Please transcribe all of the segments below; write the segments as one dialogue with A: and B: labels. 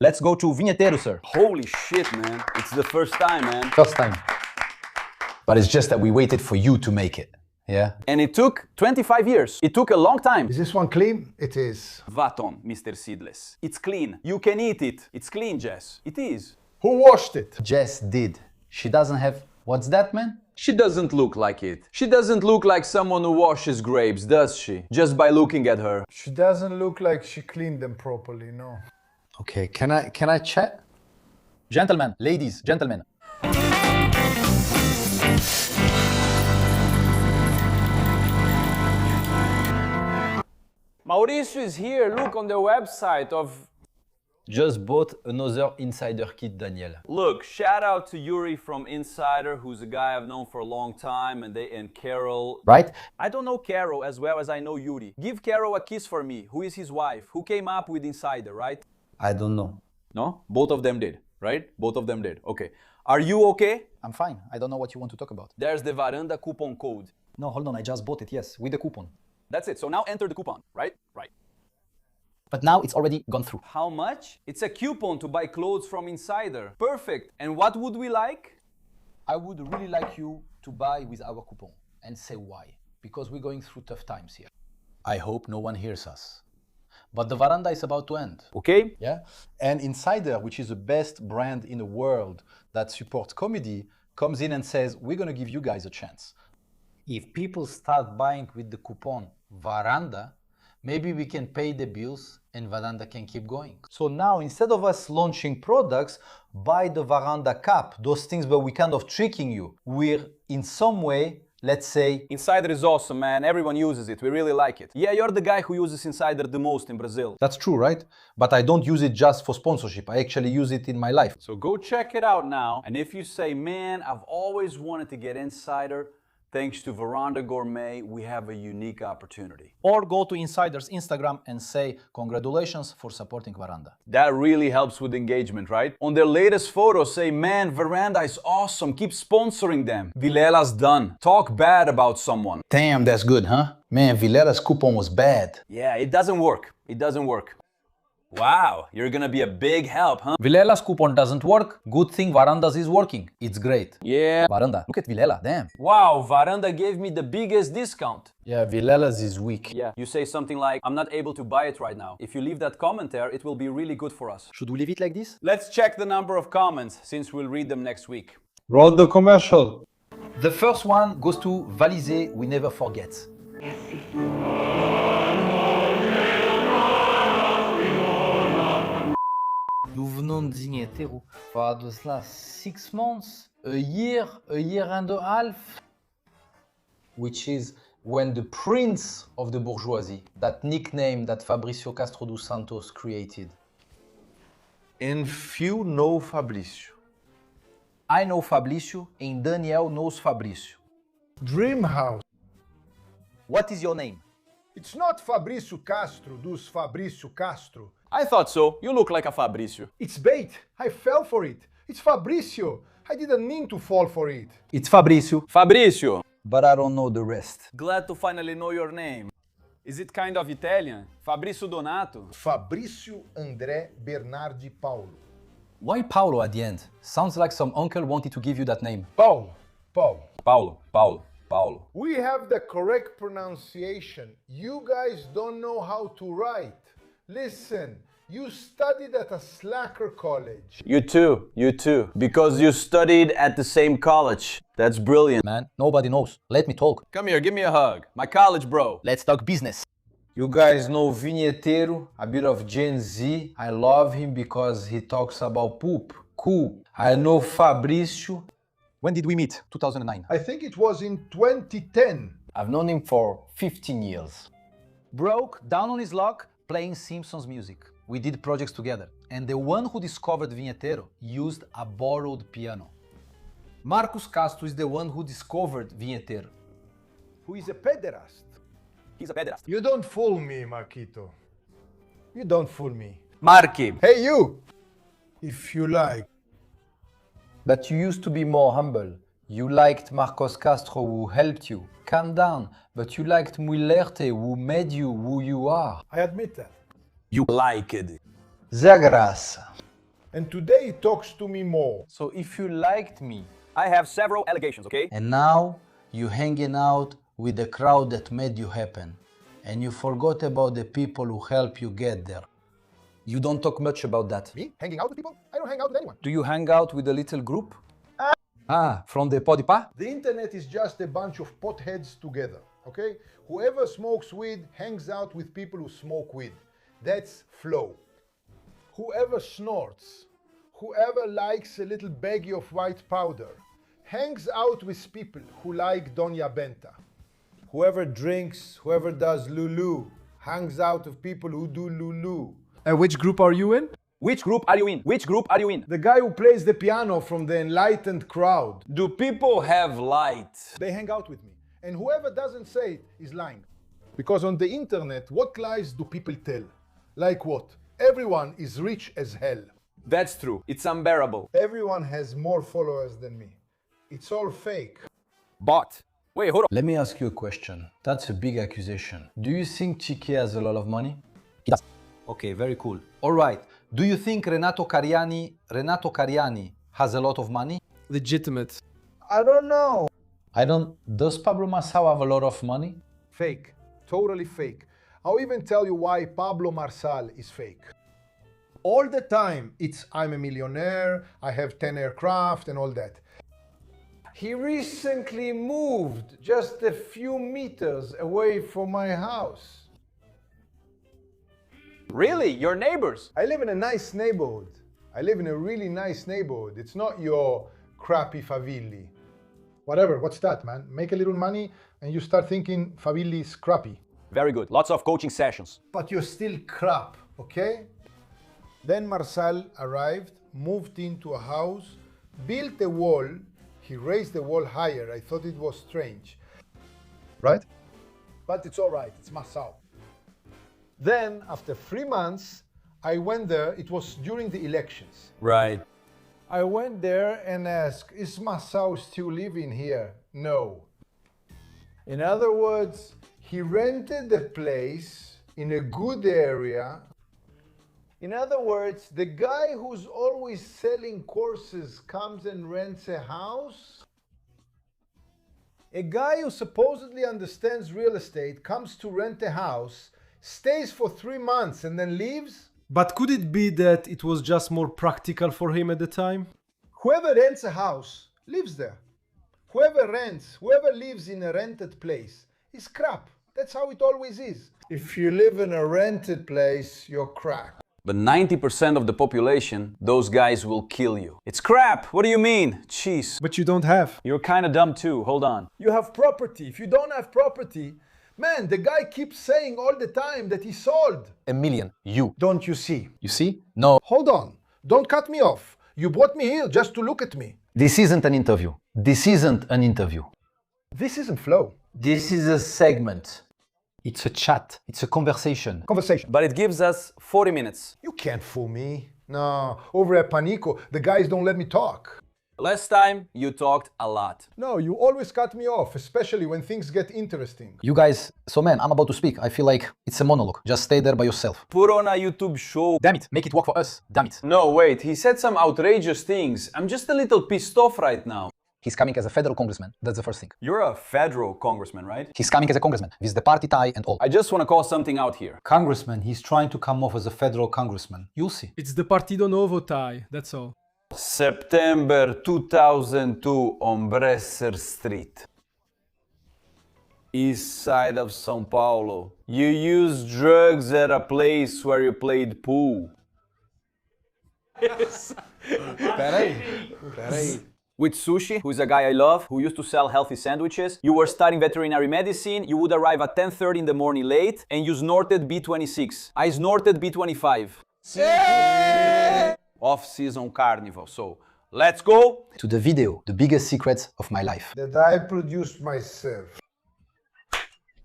A: Let's go to Vinheteiro, sir.
B: Holy shit, man. It's the first time, man.
A: First time. But it's just that we waited for you to make it. Yeah?
B: And it took 25 years. It took a long time.
C: Is this one clean? It is.
B: Vaton, Mr. Seedless. It's clean. You can eat it. It's clean, Jess. It is.
C: Who washed it?
A: Jess did. She doesn't have... What's that, man?
B: She doesn't look like it. She doesn't look like someone who washes grapes, does she? Just by looking at her.
C: She doesn't look like she cleaned them properly, no.
A: Okay, can I chat? Gentlemen, ladies, gentlemen.
B: Mauricio is here. Look on the website of...
A: Just bought another Insider kit, Daniel.
B: Look, shout out to Yuri from Insider, who's a guy I've known for a long time, and Carol.
A: Right?
B: I don't know Carol as well as I know Yuri. Give Carol a kiss for me. Who is his wife? Who came up with Insider, right?
A: I don't know.
B: No? Both of them did, right? Both of them did. Okay. Are you okay?
A: I'm fine. I don't know what you want to talk about.
B: There's the Varanda coupon code.
A: No, hold on. I just bought it, yes, with the coupon.
B: That's it. So now enter the coupon, right? Right.
A: But now it's already gone through.
B: How much? It's a coupon to buy clothes from Insider. Perfect. And what would we like?
A: I would really like you to buy with our coupon and say why. Because we're going through tough times here. I hope no one hears us. But the Varanda is about to end.
B: Okay?
A: Yeah? And Insider, which is the best brand in the world that supports comedy, comes in and says, we're going to give you guys a chance. If people start buying with the coupon Varanda, maybe we can pay the bills and Varanda can keep going. So now, instead of us launching products, buy the Varanda cap, those things where we're kind of tricking you. We're in some way, let's say...
B: Insider is awesome, man. Everyone uses it. We really like it. Yeah, you're the guy who uses Insider the most in Brazil.
A: That's true, right? But I don't use it just for sponsorship. I actually use it in my life.
B: So go check it out now. And if you say, man, I've always wanted to get Insider, thanks to Varanda Gourmet, we have a unique opportunity.
A: Or go to Insider's Instagram and say, congratulations for supporting Varanda.
B: That really helps with engagement, right? On their latest photo, say, man, Varanda is awesome. Keep sponsoring them. Vilela's done. Talk bad about someone.
A: Damn, that's good, huh? Man, Vilela's coupon was bad.
B: Yeah, it doesn't work. It doesn't work. Wow, you're gonna be a big help, huh?
A: Vilela's coupon doesn't work. Good thing Varanda's is working. It's great.
B: Yeah.
A: Varanda, look at Vilela, damn.
B: Wow, Varanda gave me the biggest discount.
A: Yeah, Vilela's is weak.
B: Yeah, you say something like, I'm not able to buy it right now. If you leave that comment there, it will be really good for us.
A: Should we leave it like this?
B: Let's check the number of comments, since we'll read them next week.
D: Roll the commercial.
A: The first one goes to Valise, we never forget. Nous venons de Vinheteiro for those last 6 months, a year and a half, which is when the prince of the bourgeoisie, that nickname that Fabrício Castro dos Santos created.
D: And few know Fabrício.
A: I know Fabrício and Daniel knows Fabrício.
C: Dream house.
A: What is your name?
C: It's not Fabrício Castro dos Fabrício Castro.
B: I thought so. You look like a Fabrício.
C: It's bait. I fell for it. It's Fabrício. I didn't mean to fall for it.
A: It's Fabrício.
B: Fabrício.
A: But I don't know the rest.
B: Glad to finally know your name. Is it kind of Italian? Fabrício Donato?
C: Fabrício André Bernardi Paulo.
A: Why Paulo at the end? Sounds like some uncle wanted to give you that name.
C: Paulo.
B: Paulo.
C: We have the correct pronunciation. You guys don't know how to write. Listen, you studied at a slacker college.
B: You too. Because you studied at the same college. That's brilliant.
A: Man, nobody knows. Let me talk.
B: Come here, give me a hug. My college bro.
A: Let's talk business.
D: You guys know Vinheteiro, a bit of Gen Z. I love him because he talks about poop. Cool. I know Fabrício.
A: When did we meet? 2009.
C: I think it was in 2010.
D: I've known him for 15 years.
A: Broke, down on his luck, playing Simpsons music. We did projects together. And the one who discovered Vinheteiro used a borrowed piano. Marcos Castro is the one who discovered Vinheteiro.
C: Who is a pederast.
B: He's a pederast.
C: You don't fool me, Marquito. You don't fool me.
B: Marky.
C: Hey, you! If you like.
D: But you used to be more humble. You liked Marcos Castro who helped you. Calm down. But you liked Muilerte who made you who you are.
C: I admit that.
B: You like it.
D: Zé Graça.
C: And today he talks to me more.
D: So if you liked me,
B: I have several allegations, okay?
D: and now you hanging out with the crowd that made you happen, and you forgot about the people who helped you get there.
A: You don't talk much about that.
C: Me? Hanging out with people? I don't hang out with anyone.
A: Do you hang out with a little group? From the Podipa?
C: The internet is just a bunch of potheads together, okay? Whoever smokes weed hangs out with people who smoke weed. That's flow. Whoever snorts, whoever likes a little baggie of white powder, hangs out with people who like Doña Benta. Whoever drinks, whoever does Lulu, hangs out with people who do Lulu.
E: Which group are you in?
B: Which group are you in? Which group are you in?
C: The guy who plays the piano from the enlightened crowd,
B: Do people have light?
C: they hang out with me. And whoever doesn't say it is lying. Because on the internet, what lies do people tell? Like what? Everyone is rich as hell.
B: That's true. It's unbearable.
C: Everyone has more followers than me. It's all fake.
B: But, wait, hold on.
D: Let me ask you a question. That's a big accusation. Do you think Chiki has a lot of money?
A: He does. Okay, very cool. All right. Do you think Renato Cariani has a lot of money?
E: Legitimate.
C: I don't know.
D: Does Pablo Marçal have a lot of money?
C: Fake. Totally fake. I'll even tell you why Pablo Marçal is fake. All the time, it's I'm a millionaire, I have 10 aircraft and all that. He recently moved just a few meters away from my house.
B: Really? Your neighbors?
C: I live in a nice neighborhood. I live in a really nice neighborhood. It's not your crappy favilli. Whatever, what's that, man? Make a little money and you start thinking favilli is crappy.
B: Very good. Lots of coaching sessions.
C: But you're still crap, okay? Then Marçal arrived, moved into a house, built a wall. He raised the wall higher. I thought it was strange. Right? But it's all right. It's Marçal. Then, after 3 months, I went there. It was during the elections.
B: Right.
C: I went there and asked, is Marçal still living here? No. In other words, he rented the place in a good area. In other words, the guy who's always selling courses comes and rents a house. A guy who supposedly understands real estate comes to rent a house, stays for 3 months and then leaves.
E: But could it be that it was just more practical for him at the time?
C: Whoever rents a house lives there. Whoever lives in a rented place is crap. That's how it always is. If you live in a rented place, you're crap.
B: But 90% of the population, those guys will kill you. It's crap. What do you mean? Jeez.
E: But you don't have.
B: You're kind of dumb too. Hold on.
C: You have property. If you don't have property, man, the guy keeps saying all the time that he sold.
A: $1 million. You.
C: Don't you see?
A: You see? No.
C: Hold on. Don't cut me off. You brought me here just to look at me.
A: This isn't an interview. This isn't an interview.
C: This isn't flow.
D: This is a segment.
A: It's a chat. It's a conversation.
C: Conversation.
B: But it gives us 40 minutes.
C: You can't fool me. No, over at Panico, the guys don't let me talk.
B: Last time, you talked a lot.
C: No, you always cut me off, especially when things get interesting.
A: You guys, so man, I'm about to speak. I feel like it's a monologue. Just stay there by yourself.
B: Put on a YouTube show.
A: Damn it, make it work for us. Damn it.
B: No, wait, he said some outrageous things. I'm just a little pissed off right now.
A: He's coming as a federal congressman. That's the first thing.
B: You're a federal congressman, right?
A: He's coming as a congressman with the party tie and all.
B: I just want to call something out here.
D: Congressman, he's trying to come off as a federal congressman. You'll see.
E: It's the Partido Novo tie, that's all.
B: September 2002 on Bresser Street, east side of São Paulo. You used drugs at a place where you played pool.
C: Peraí.
B: With Sushi, who's a guy I love, who used to sell healthy sandwiches. You were studying veterinary medicine, you would arrive at 10:30 in the morning late, and you snorted B26. I snorted B25. Off-season carnival. So, let's go
A: To the video, the biggest secrets of my life.
C: That I produced myself.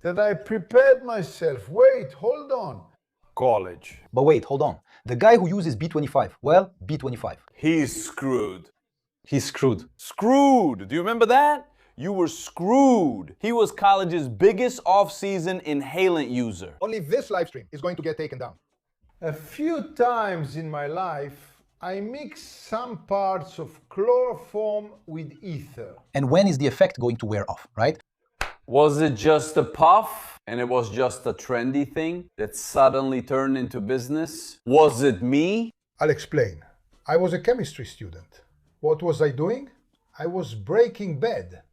C: That I prepared myself. Wait, hold on.
B: college.
A: But wait, hold on. The guy who uses B25, well, B25.
B: He's screwed.
A: He's screwed.
B: Screwed! Do you remember that? You were screwed. He was college's biggest off-season inhalant user.
C: Only this live stream is going to get taken down. A few times in my life, I mix some parts of chloroform with ether.
A: And when is the effect going to wear off, right?
B: Was it just a puff and it was just a trendy thing that suddenly turned into business? Was it me?
C: I'll explain. I was a chemistry student. What was I doing? I was breaking bad.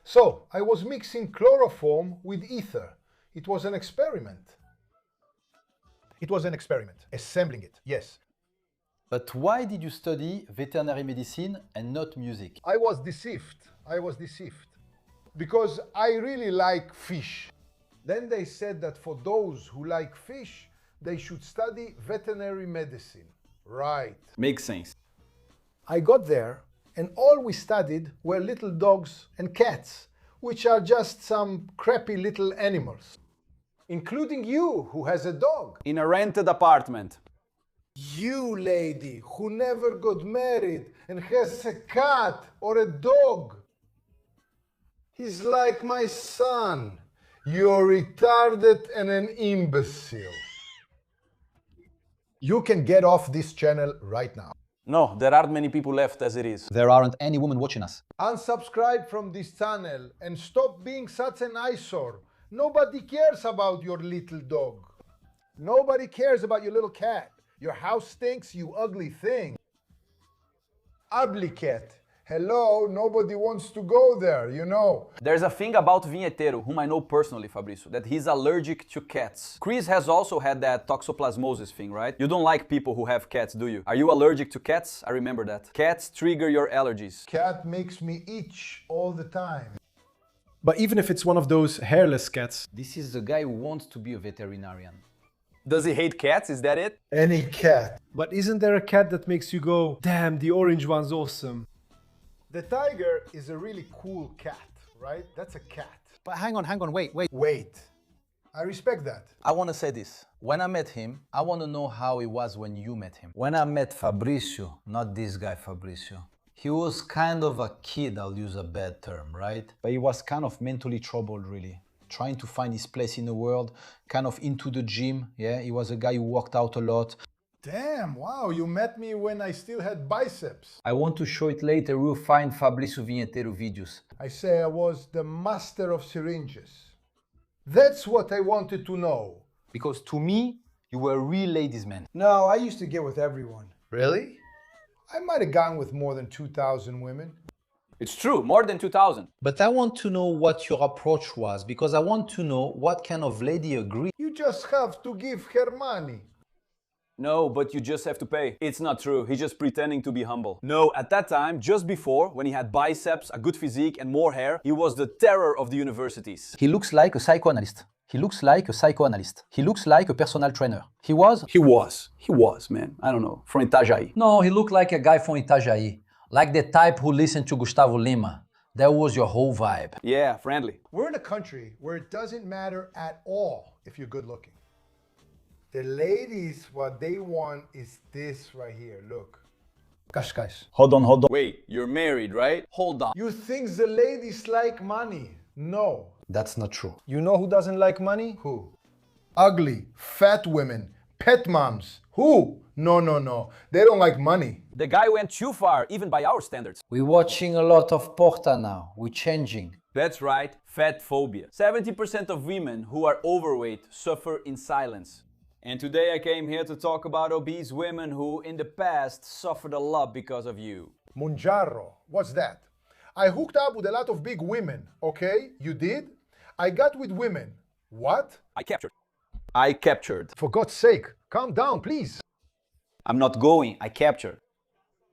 C: So I was mixing chloroform with ether. It was an experiment. It was an experiment. Assembling it, yes.
A: But why did you study veterinary medicine and not music?
C: I was deceived. Because I really like fish. Then they said that for those who like fish, they should study veterinary medicine. Right.
B: Makes sense.
C: I got there, and all we studied were little dogs and cats, which are just some crappy little animals. Including you, who has a dog.
B: In a rented apartment.
C: You, lady, who never got married and has a cat or a dog. He's like my son. You're retarded and an imbecile. You can get off this channel right now.
B: No, there aren't many people left as it is.
A: There aren't any women watching us.
C: Unsubscribe from this channel and stop being such an eyesore. Nobody cares about your little dog. Nobody cares about your little cat. Your house stinks, you ugly thing. Ugly cat. Hello, nobody wants to go there, you know.
B: There's a thing about Vinheteiro, whom I know personally, Fabrizio, that he's allergic to cats. Chris has also had that toxoplasmosis thing, right? You don't like people who have cats, do you? Are you allergic to cats? I remember that. Cats trigger your allergies.
C: Cat makes me itch all the time.
E: But even if it's one of those hairless cats,
A: This is the guy who wants to be a veterinarian.
B: Does he hate cats? Is that it?
C: Any cat.
E: but isn't there a cat that makes you go, damn, the orange one's awesome?
C: The tiger is a really cool cat, right? That's a cat.
A: But hang on, wait.
C: Wait. I respect that.
A: I want to say this. When I met him, I want to know how it was when you met him. When I met Fabrizio, not this guy Fabrizio, he was kind of a kid, I'll use a bad term, right? But he was kind of mentally troubled, really. Trying to find his place in the world, kind of into the gym, yeah? He was a guy who worked out a lot.
C: Damn, wow, you met me when I still had biceps.
A: I want to show it later, we'll find Fabrizio Vinheteiro videos.
C: I say I was the master of syringes. That's what I wanted to know.
A: Because to me, you were a real ladies' man.
C: No, I used to get with everyone.
A: Really?
C: I might have gone with more than 2,000 women.
B: It's true, more than 2,000.
A: But I want to know what your approach was, because I want to know what kind of lady agreed.
C: You just have to give her money.
B: No, but you just have to pay. It's not true. He's just pretending to be humble. No, at that time, just before, when he had biceps, a good physique, and more hair, he was the terror of the universities.
A: He looks like a psychoanalyst. He looks like a psychoanalyst. He looks like a personal trainer. He was,
B: man. I don't know, from Itajaí.
A: No, he looked like a guy from Itajaí. Like the type who listened to Gustavo Lima. That was your whole vibe.
B: Yeah, friendly.
C: We're in a country where it doesn't matter at all if you're good looking. The ladies, what they want is this right here, look. Kashkais.
A: Hold on.
B: Wait, you're married, right? Hold on.
C: You think the ladies like money? No.
A: That's not true.
E: You know who doesn't like money?
C: Who? Ugly, fat women, pet moms. Who? No. They don't like money.
B: The guy went too far, even by our standards.
A: We're watching a lot of Porta now. We're changing.
B: That's right, fat phobia. 70% of women who are overweight suffer in silence. And today I came here to talk about obese women who in the past suffered a lot because of you.
C: Monjarro, what's that? I hooked up with a lot of big women, okay? You did? I got with women. What?
B: I captured.
C: For God's sake, calm down, please.
B: I'm not going, I captured.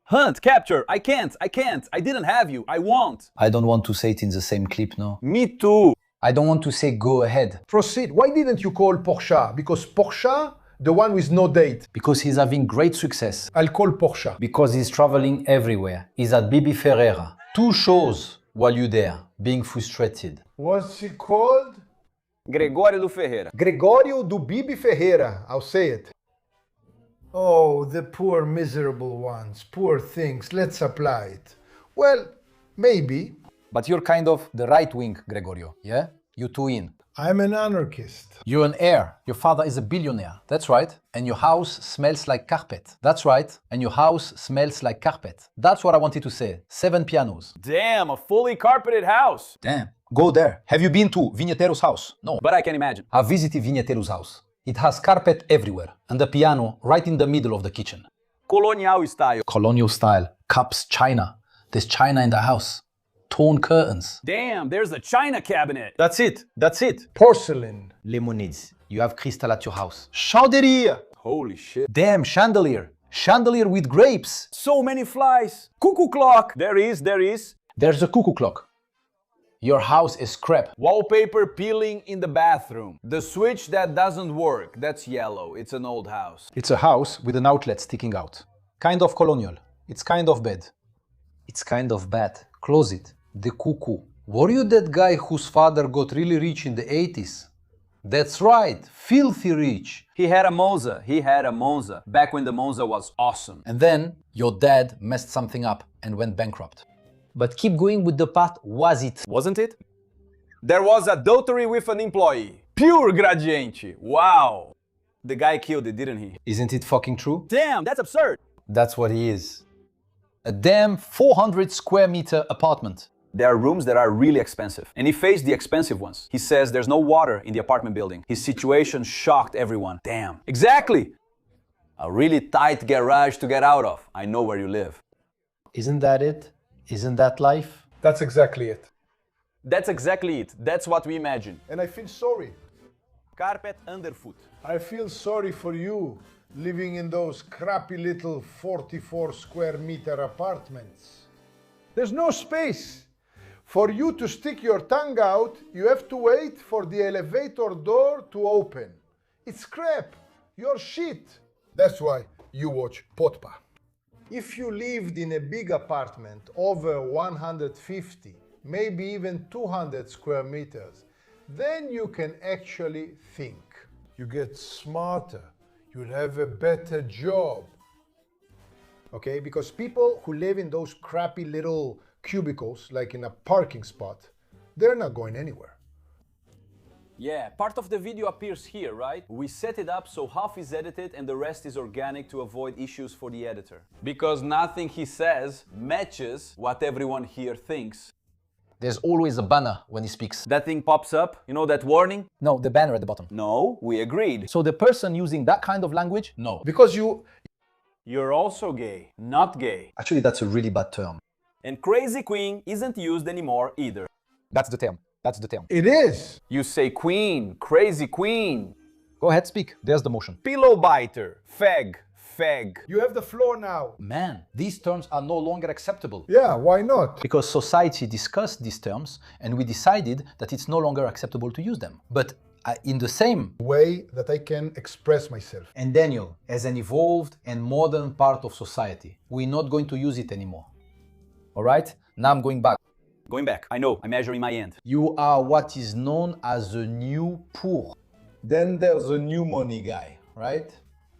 B: Hunt, capture, I can't, I didn't have you, I won't.
A: I don't want to say it in the same clip, no?
B: Me too.
A: I don't want to say go ahead.
C: Proceed. Why didn't you call Porsche? Because Porsche, the one with no date.
A: Because he's having great success.
C: I'll call Porsche.
A: Because he's traveling everywhere. He's at Bibi Ferreira. 2 shows while you're there, being frustrated.
C: What's he called?
B: Gregório do Ferreira.
C: Gregorio do Bibi Ferreira. I'll say it. Oh, the poor miserable ones. Poor things. Let's apply it. Well, maybe.
A: But you're kind of the right wing, Gregorio, yeah? You 2 in.
C: I'm an anarchist.
A: You're an heir. Your father is a billionaire. That's right. And your house smells like carpet. That's right. And your house smells like carpet. That's what I wanted to say. 7 pianos.
B: Damn, a fully carpeted house.
A: Damn. Go there. Have you been to VINHETEIRO'S house? No.
B: But I can imagine.
A: I visited VINHETEIRO'S house. It has carpet everywhere and a piano right in the middle of the kitchen.
B: Colonial style.
A: Colonial style. Cups, china. There's china in the house. Torn curtains.
B: Damn, there's a china cabinet.
A: That's it. That's it.
C: Porcelain.
A: Lemonades. You have crystal at your house. Chandelier.
B: Holy shit.
A: Damn, chandelier. Chandelier with grapes.
B: So many flies. Cuckoo clock. There is.
A: There's a cuckoo clock. Your house is crap.
B: Wallpaper peeling in the bathroom. The switch that doesn't work. That's yellow. It's an old house.
A: It's a house with an outlet sticking out. Kind of colonial. It's kind of bad. It's kind of bad. Close it. The cuckoo. Were you that guy whose father got really rich in the 80s? That's right. Filthy rich.
B: He had a Monza. Back when the Monza was awesome.
A: And then your dad messed something up and went bankrupt. But keep going with the path, was it?
B: Wasn't it? There was adultery with an employee. Pure gradiente. Wow. The guy killed it, didn't he?
A: Isn't it fucking true?
B: Damn, that's absurd.
A: That's what he is. A damn 400 square meter apartment.
B: There are rooms that are really expensive. And he faced the expensive ones. He says there's no water in the apartment building. His situation shocked everyone. Damn. Exactly. A really tight garage to get out of. I know where you live.
A: Isn't that it? Isn't that life?
C: That's exactly it.
B: That's exactly it. That's what we imagine.
C: And I feel sorry.
B: Carpet underfoot.
C: I feel sorry for you living in those crappy little 44 square meter apartments. There's no space. For you to stick your tongue out, you have to wait for the elevator door to open. It's crap. You're shit. That's why you watch Potpa. If you lived in a big apartment over 150, maybe even 200 square meters, then you can actually think. You get smarter. You'll have a better job. Okay, because people who live in those crappy little cubicles, like in a parking spot, they're not going anywhere.
B: Yeah, part of the video appears here, right? We set it up so half is edited and the rest is organic to avoid issues for the editor. Because nothing he says matches what everyone here thinks.
A: There's always a banner when he speaks.
B: That thing pops up, you know that warning?
A: No, the banner at the bottom.
B: No, we agreed.
A: So the person using that kind of language? No.
C: Because
B: You're also gay, not gay.
A: Actually, that's a really bad term.
B: And crazy queen isn't used anymore either.
A: That's the term. That's the term.
C: it is.
B: You say queen, crazy queen.
A: Go ahead, speak. There's the motion.
B: Pillow biter, fag.
C: You have the floor now.
A: Man, these terms are no longer acceptable.
C: Yeah, why not?
A: Because society discussed these terms and we decided that it's no longer acceptable to use them. But in the same
C: Way that I can express myself.
A: And Daniel, as an evolved and modern part of society, we're not going to use it anymore. All right? Now I'm going back.
B: Going back, I know, I'm measuring my end.
A: You are what is known as a new poor. Then there's a new money guy, right?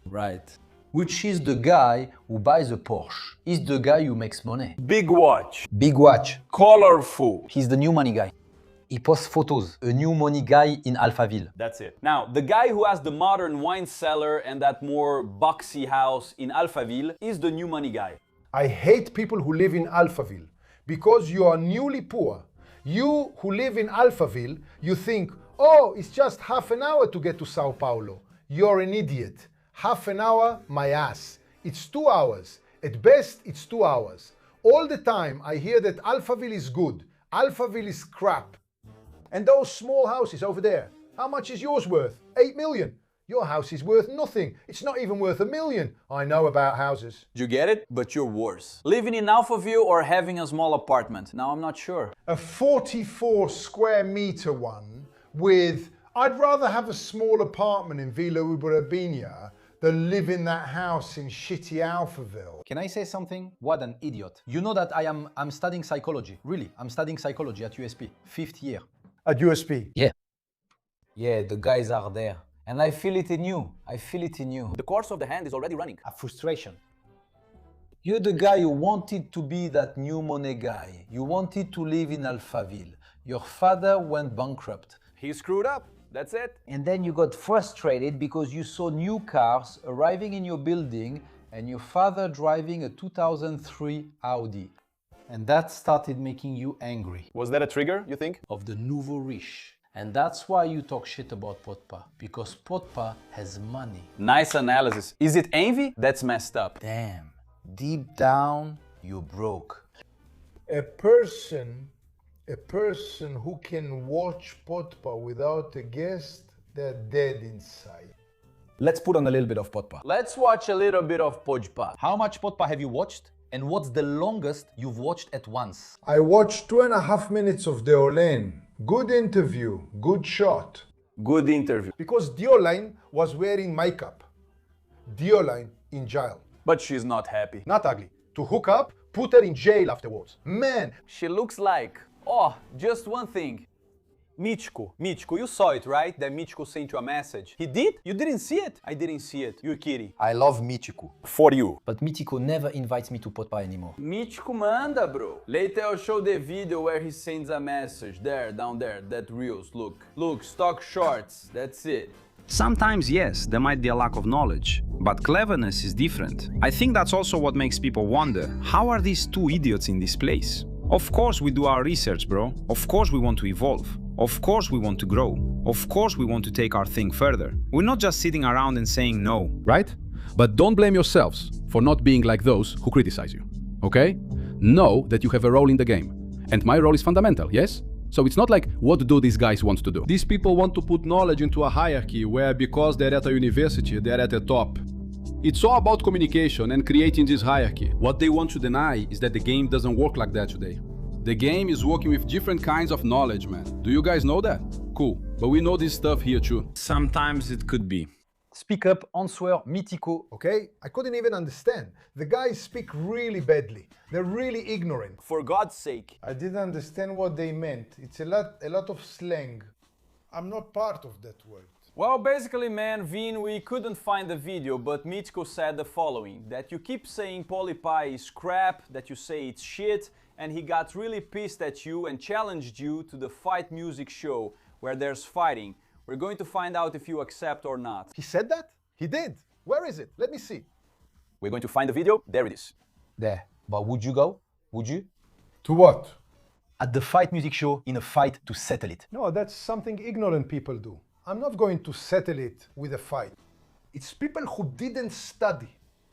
B: Right.
A: Which is the guy who buys a Porsche. He's the guy who makes money.
B: Big watch,
A: Big watch.
B: colorful.
A: He's the new money guy. He posts photos. A new money guy in Alphaville.
B: That's it. Now, the guy who has the modern wine cellar and that more boxy house in Alphaville is the new money guy.
C: I hate people who live in Alphaville because you are newly poor. You who live in Alphaville, you think, oh, it's just half an hour to get to Sao Paulo. You're an idiot. Half an hour, my ass. It's 2 hours. At best, it's 2 hours. All the time, I hear that Alphaville is good. Alphaville is crap. And those small houses over there, how much is yours worth? 8 million. Your house is worth nothing. It's not even worth $1 million. I know about houses.
B: You get it? But you're worse. Living in Alphaville or having a small apartment? Now, I'm not sure.
C: A 44 square meter one with, I'd rather have a small apartment in Vila Uberabinha than live in that house in shitty Alphaville.
A: Can I say something? What an idiot. You know that I'm studying psychology. Really, I'm studying psychology at USP. 5th year.
C: At USP.
A: Yeah.
D: Yeah, the guys are there. And I feel it in you. I feel it in you.
B: The course of the hand is already running.
A: A frustration. You're the guy who wanted to be that new money guy. You wanted to live in Alphaville. Your father went bankrupt
B: He screwed up. That's it.
D: And then you got frustrated because you saw new cars arriving in your building and your father driving a 2003 Audi. And that started making you angry.
B: Was that a trigger, you think?
D: Of the nouveau riche. And that's why you talk shit about Potpa, because Potpa has money.
B: Nice analysis. Is it envy? That's messed up.
D: Damn, deep down, you're broke.
C: A person who can watch Potpa without a guest, they're dead inside.
A: Let's put on a little bit of Potpa.
B: Let's watch a little bit of Pojpa.
A: How much Potpa have you watched? And what's the longest you've watched at once?
C: I watched 2.5 minutes of Deolaine. Good interview, good shot.
B: Good interview.
C: Because Deolaine was wearing makeup. Deolaine in jail.
B: But she's not happy.
C: Not ugly. To hook up, put her in jail afterwards. Man,
B: She looks like... Oh, just one thing. Mítico, you saw it, right? That Mítico sent you a message. He did? You didn't see it? I didn't see it. You're kidding.
A: I love Mítico.
B: For you.
A: But Mítico never invites me to Potpa anymore.
B: Mítico manda, bro. Later I'll show the video where he sends a message. There, down there, that reels. Look, stock shorts. That's it.
F: Sometimes, yes, there might be a lack of knowledge, but cleverness is different. I think that's also what makes people wonder, how are these two idiots in this place? Of course we do our research, bro. Of course we want to evolve. Of course we want to grow. Of course we want to take our thing further. We're not just sitting around and saying no.
G: Right? But don't blame yourselves for not being like those who criticize you, okay? Know that you have a role in the game. And my role is fundamental, yes? So it's not like, what do these guys want to do? These people want to put knowledge into a hierarchy where because they're at a university, they're at the top. It's all about communication and creating this hierarchy. What they want to deny is that the game doesn't work like that today. The game is working with different kinds of knowledge, man. Do you guys know that? Cool. But we know this stuff here too.
F: Sometimes it could be.
A: Speak up, answer, Mítico.
C: okay? I couldn't even understand. The guys speak really badly. They're really ignorant.
B: For God's sake.
C: I didn't understand what they meant. It's a lot of slang. I'm not part of that world.
B: Well, basically, man, Vin, we couldn't find the video, but Mítico said the following, that you keep saying Polipai is crap, that you say it's shit, and he got really pissed at you and challenged you to the fight music show where there's fighting. We're going to find out if you accept or not.
C: He said that? He did. Where is it? Let me see.
B: We're going to find the video. There it is.
A: There. But would you go? Would you?
C: To what?
A: At the fight music show in a fight to settle it.
C: No, that's something ignorant people do. I'm not going to settle it with a fight. It's people who didn't study.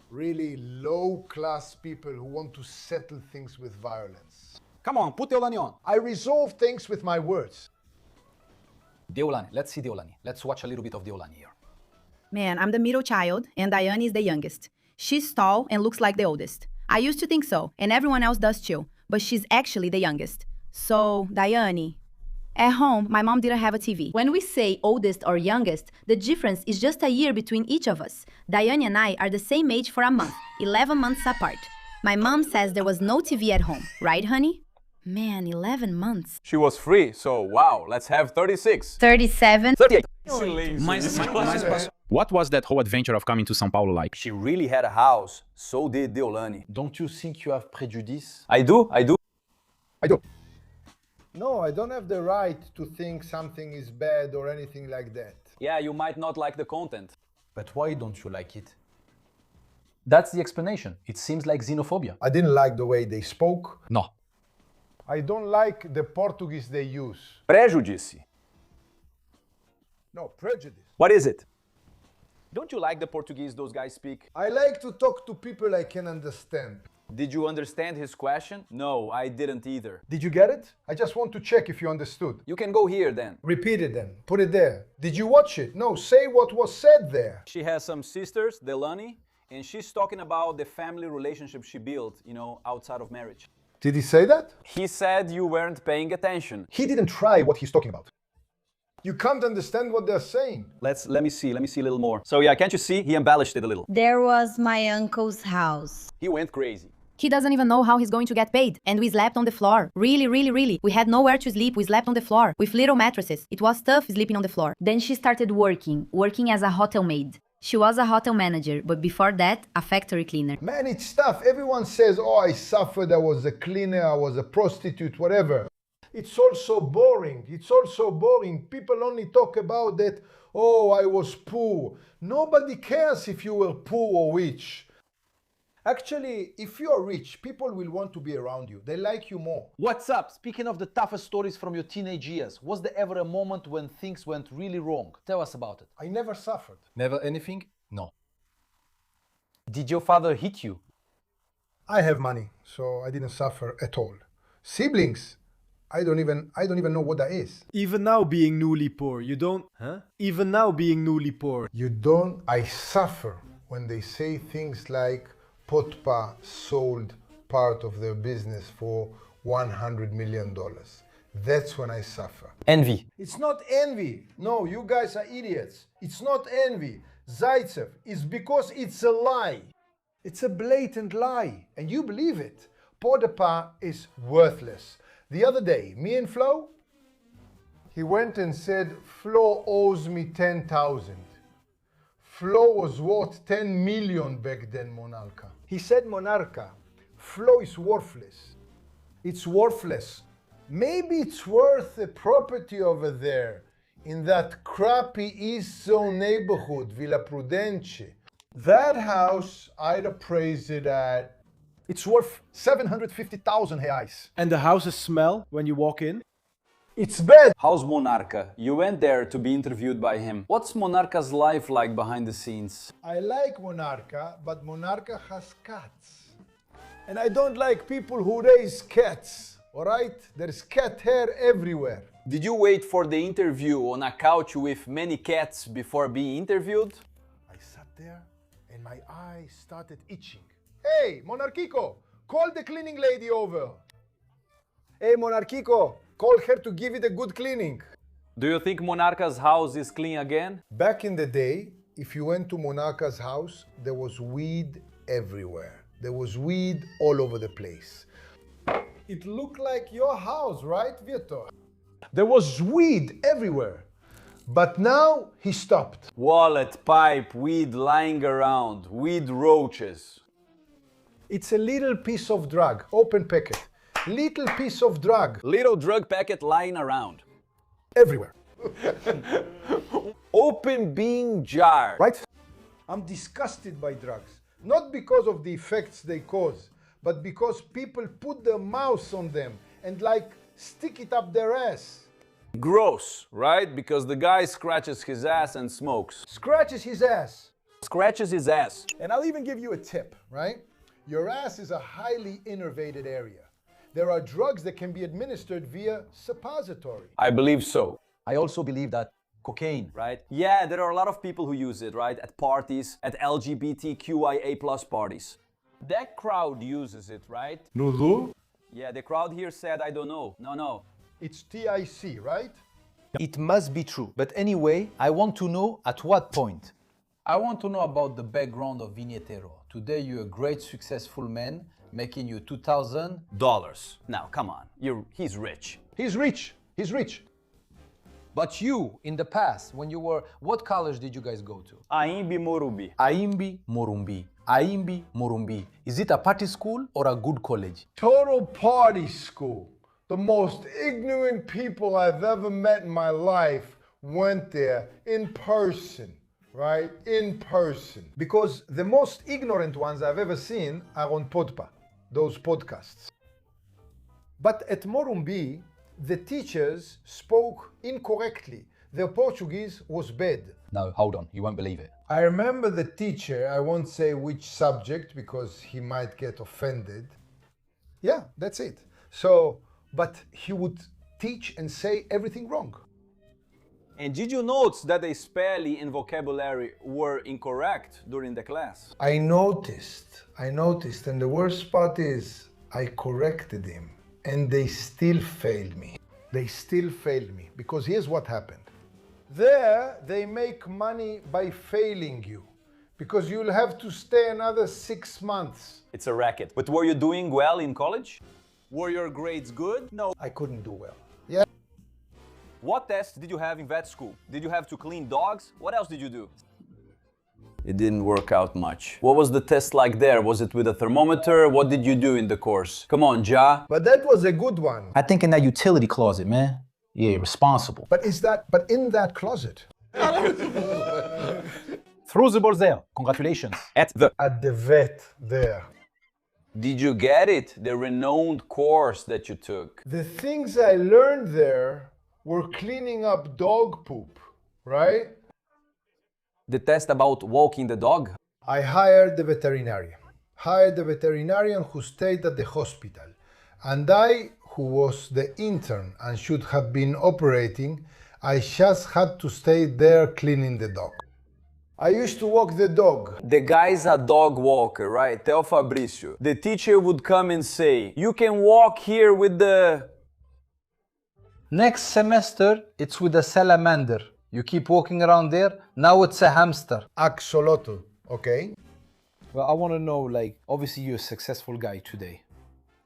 C: Really low-class people who want to settle things with violence.
A: Come on, put Deolani on.
C: I resolve things with my words.
A: Deolani, let's see Deolani. Let's watch a little bit of Deolani here.
H: Man, I'm the middle child, and Diane is the youngest. She's tall and looks like the oldest. I used to think so, and everyone else does too, but she's actually the youngest. So, Diane, at home, my mom didn't have a TV. When we say oldest or youngest, the difference is just a year between each of us. Diane and I are the same age for a month, 11 months apart. My mom says there was no TV at home, right, honey? Man, 11 months.
B: She was free, so wow, let's have 36.
H: 37.
B: 38.
F: What was that whole adventure of coming to São Paulo like?
B: She really had a house, so did Deolani.
A: Don't you think you have prejudice?
B: I do.
C: I do. No, I don't have the right to think something is bad or anything like that.
B: Yeah, you might not like the content.
A: But why don't you like it? That's the explanation. It seems like xenophobia.
C: I didn't like the way they spoke.
A: No.
C: I don't like the Portuguese they use.
B: Prejudice.
C: No, prejudice.
B: What is it? Don't you like the Portuguese those guys speak?
C: I like to talk to people I can understand.
B: Did you understand his question? No, I didn't either.
C: Did you get it? I just want to check if you understood.
B: You can go here then.
C: Repeat it then. Put it there. Did you watch it? No, say what was said there.
B: She has some sisters, Deolani, and she's talking about the family relationship she built, outside of marriage.
C: Did he say that?
B: He said you weren't paying attention.
C: He didn't try what he's talking about. You can't understand what they're saying.
B: Let me see a little more. So yeah, can't you see? He embellished it a little.
I: There was my uncle's house.
B: He went crazy.
H: He doesn't even know how he's going to get paid. And we slept on the floor. Really. We had nowhere to sleep. We slept on the floor with little mattresses. It was tough sleeping on the floor.
I: Then she started working as a hotel maid. She was a hotel manager, but before that, a factory cleaner.
C: Man, it's tough. Everyone says, oh, I suffered, I was a cleaner, I was a prostitute, whatever. It's also boring. It's also boring. People only talk about that, oh, I was poor. Nobody cares if you were poor or rich. Actually, if you are rich, people will want to be around you. They like you more.
D: What's up? Speaking of the toughest stories from your teenage years, was there ever a moment when things went really wrong? Tell us about it.
C: I never suffered.
D: Never anything? No. Did your father hit you?
C: I have money, so I didn't suffer at all. Siblings, I don't even know what that is.
E: Even now being newly poor, you don't... Huh? Even now being newly poor.
C: You don't. I suffer when they say things like Potpa sold part of their business for $100 million. That's when I suffer.
D: Envy.
C: It's not envy. No, you guys are idiots. It's not envy. Zaitsev, it's because it's a lie. It's a blatant lie, and you believe it. Podpa is worthless. The other day, me and Flo, he went and said, Flo owes me 10,000. Flo was worth 10 million back then, Monarca. He said, Monarca, Flo is worthless. It's worthless. Maybe it's worth a property over there in that crappy East Zone neighborhood, Villa Prudence. That house, I'd appraise it at, it's worth 750,000 reais.
E: And the houses smell when you walk in?
C: It's bad.
B: How's Monarca? You went there to be interviewed by him. What's Monarca's life like behind the scenes?
C: I like Monarca, but Monarca has cats. And I don't like people who raise cats, all right? There's cat hair everywhere.
B: Did you wait for the interview on a couch with many cats before being interviewed?
C: I sat there and my eyes started itching. Hey, Monarchico, call the cleaning lady over. Hey, Monarchico, call her to give it a good cleaning.
B: Do you think Monarca's house is clean again?
C: Back in the day, if you went to Monarca's house, there was weed everywhere. There was weed all over the place. It looked like your house, right, Vitor? There was weed everywhere. But now he stopped.
B: Wallet, pipe, weed lying around, weed roaches.
C: It's a little piece of drug, open packet. Little piece of drug.
B: Little drug packet lying around.
C: Everywhere.
B: Open bean jar.
C: Right? I'm disgusted by drugs. Not because of the effects they cause, but because people put their mouths on them and like stick it up their ass.
B: Gross, right? Because the guy scratches his ass and smokes.
C: Scratches his ass.
B: Scratches his ass.
C: And I'll even give you a tip, right? Your ass is a highly innervated area. There are drugs that can be administered via suppository.
B: I believe so.
D: I also believe that cocaine,
B: Right? Yeah, there are a lot of people who use it, right? At parties, at LGBTQIA+ parties. That crowd uses it, right?
C: Lulu?
B: Yeah, the crowd here said, I don't know. No.
C: It's TIC, right?
D: It must be true. But anyway, I want to know at what point. I want to know about the background of Vinhetero. Today you're a great successful man, making you $2,000.
B: Now, come on. He's rich.
C: He's rich. He's rich.
D: But you, in the past, when you were, what college did you guys go to?
B: Aimbi Morumbi.
D: Aimbi Morumbi. Aimbi Morumbi. Is it a party school or a good college?
C: Total party school. The most ignorant people I've ever met in my life went there in person, right? In person. Because the most ignorant ones I've ever seen are on Podpa, those podcasts. But at Morumbi, the teachers spoke incorrectly. Their Portuguese was bad.
D: No, hold on, you won't believe it.
C: I remember the teacher, I won't say which subject because he might get offended. Yeah, that's it. So, but he would teach and say everything wrong.
B: And did you notice that the spelling and vocabulary were incorrect during the class?
C: I noticed, and the worst part is I corrected him and they still failed me. They still failed me because here's what happened. There, they make money by failing you because you'll have to stay another 6 months.
B: It's a racket. But were you doing well in college? Were your grades good? No.
C: I couldn't do well.
B: What tests did you have in vet school? Did you have to clean dogs? What else did you do? It didn't work out much. What was the test like there? Was it with a thermometer? What did you do in the course? Come on, Ja.
C: But that was a good one.
D: I think in that utility closet, man. Yeah, responsible.
C: But in that closet?
D: Throw the ball there. Congratulations.
B: At
C: the vet there.
B: Did you get it? The renowned course that you took.
C: The things I learned there were cleaning up dog poop, right?
B: The test about walking the dog?
C: I hired the veterinarian. Who stayed at the hospital. And I, who was the intern and should have been operating, I just had to stay there cleaning the dog. I used to walk the dog.
B: The guy's a dog walker, right? Tell Fabricio. The teacher would come and say, you can walk here with the...
D: Next semester, it's with a salamander. You keep walking around there, now it's a hamster.
C: Axolotl, okay?
D: Well, I want to know, like, obviously you're a successful guy today.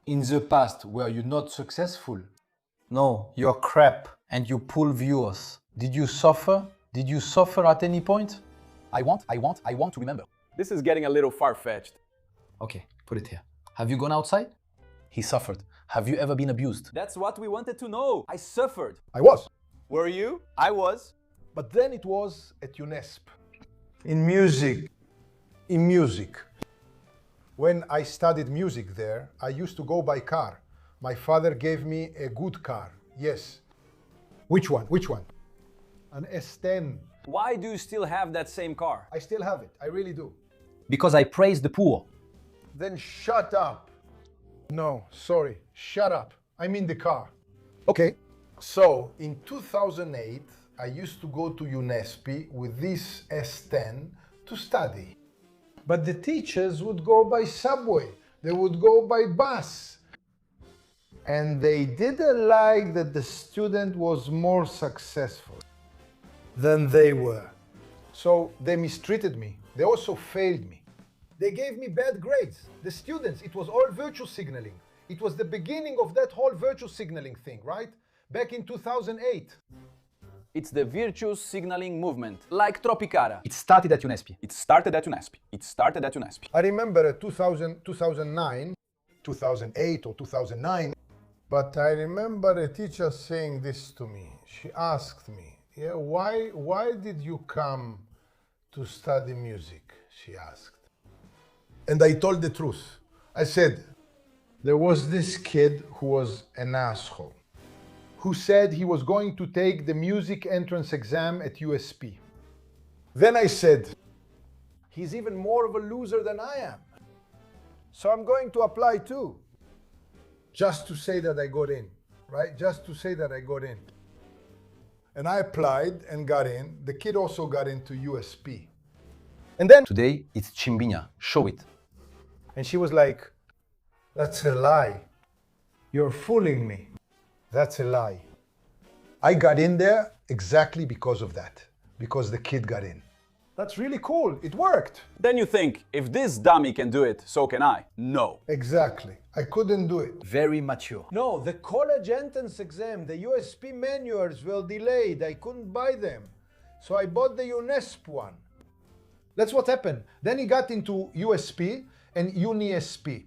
D: In the past, were you not successful? No, you're crap and you pull viewers. Did you suffer? Did you suffer at any point?
A: I want to remember.
B: This is getting a little far-fetched.
D: Okay, put it here. Have you gone outside?
A: He suffered. Have you ever been abused?
B: That's what we wanted to know. I suffered.
C: I was.
B: Were you? I was.
C: But then it was at UNESP. In music. When I studied music there, I used to go by car. My father gave me a good car, yes. Which one? An S10.
B: Why do you still have that same car?
C: I still have it, I really do.
D: Because I praise the poor.
C: Then shut up. No, sorry, shut up. I mean the car. Okay, so in 2008, I used to go to UNESP with this S10 to study. But the teachers would go by subway, they would go by bus. And they didn't like that the student was more successful than they were. So they mistreated me. They also failed me. They gave me bad grades. The students, it was all virtue signaling. It was the beginning of that whole virtue signaling thing, right? Back in 2008.
B: It's the virtue signaling movement, like Tropicara.
D: It started at UNESP.
C: I remember 2009, 2008 or 2009, but I remember a teacher saying this to me. She asked me, yeah, why did you come to study music? She asked. And I told the truth. I said, there was this kid who was an asshole, who said he was going to take the music entrance exam at USP. Then I said, he's even more of a loser than I am. So I'm going to apply too. Just to say that I got in, right? Just to say that I got in. And I applied and got in. The kid also got into USP. And then
D: Today, it's Chimbinha. Show it.
C: and she was like, that's a lie. You're fooling me. That's a lie. I got in there exactly because of that, because the kid got in. That's really cool. It worked.
B: Then you think, if this dummy can do it, so can I. No.
C: Exactly. I couldn't do it.
D: Very mature.
C: No, the college entrance exam, the USP manuals were delayed. I couldn't buy them. So I bought the UNESP one. That's what happened. Then he got into USP and UniSP.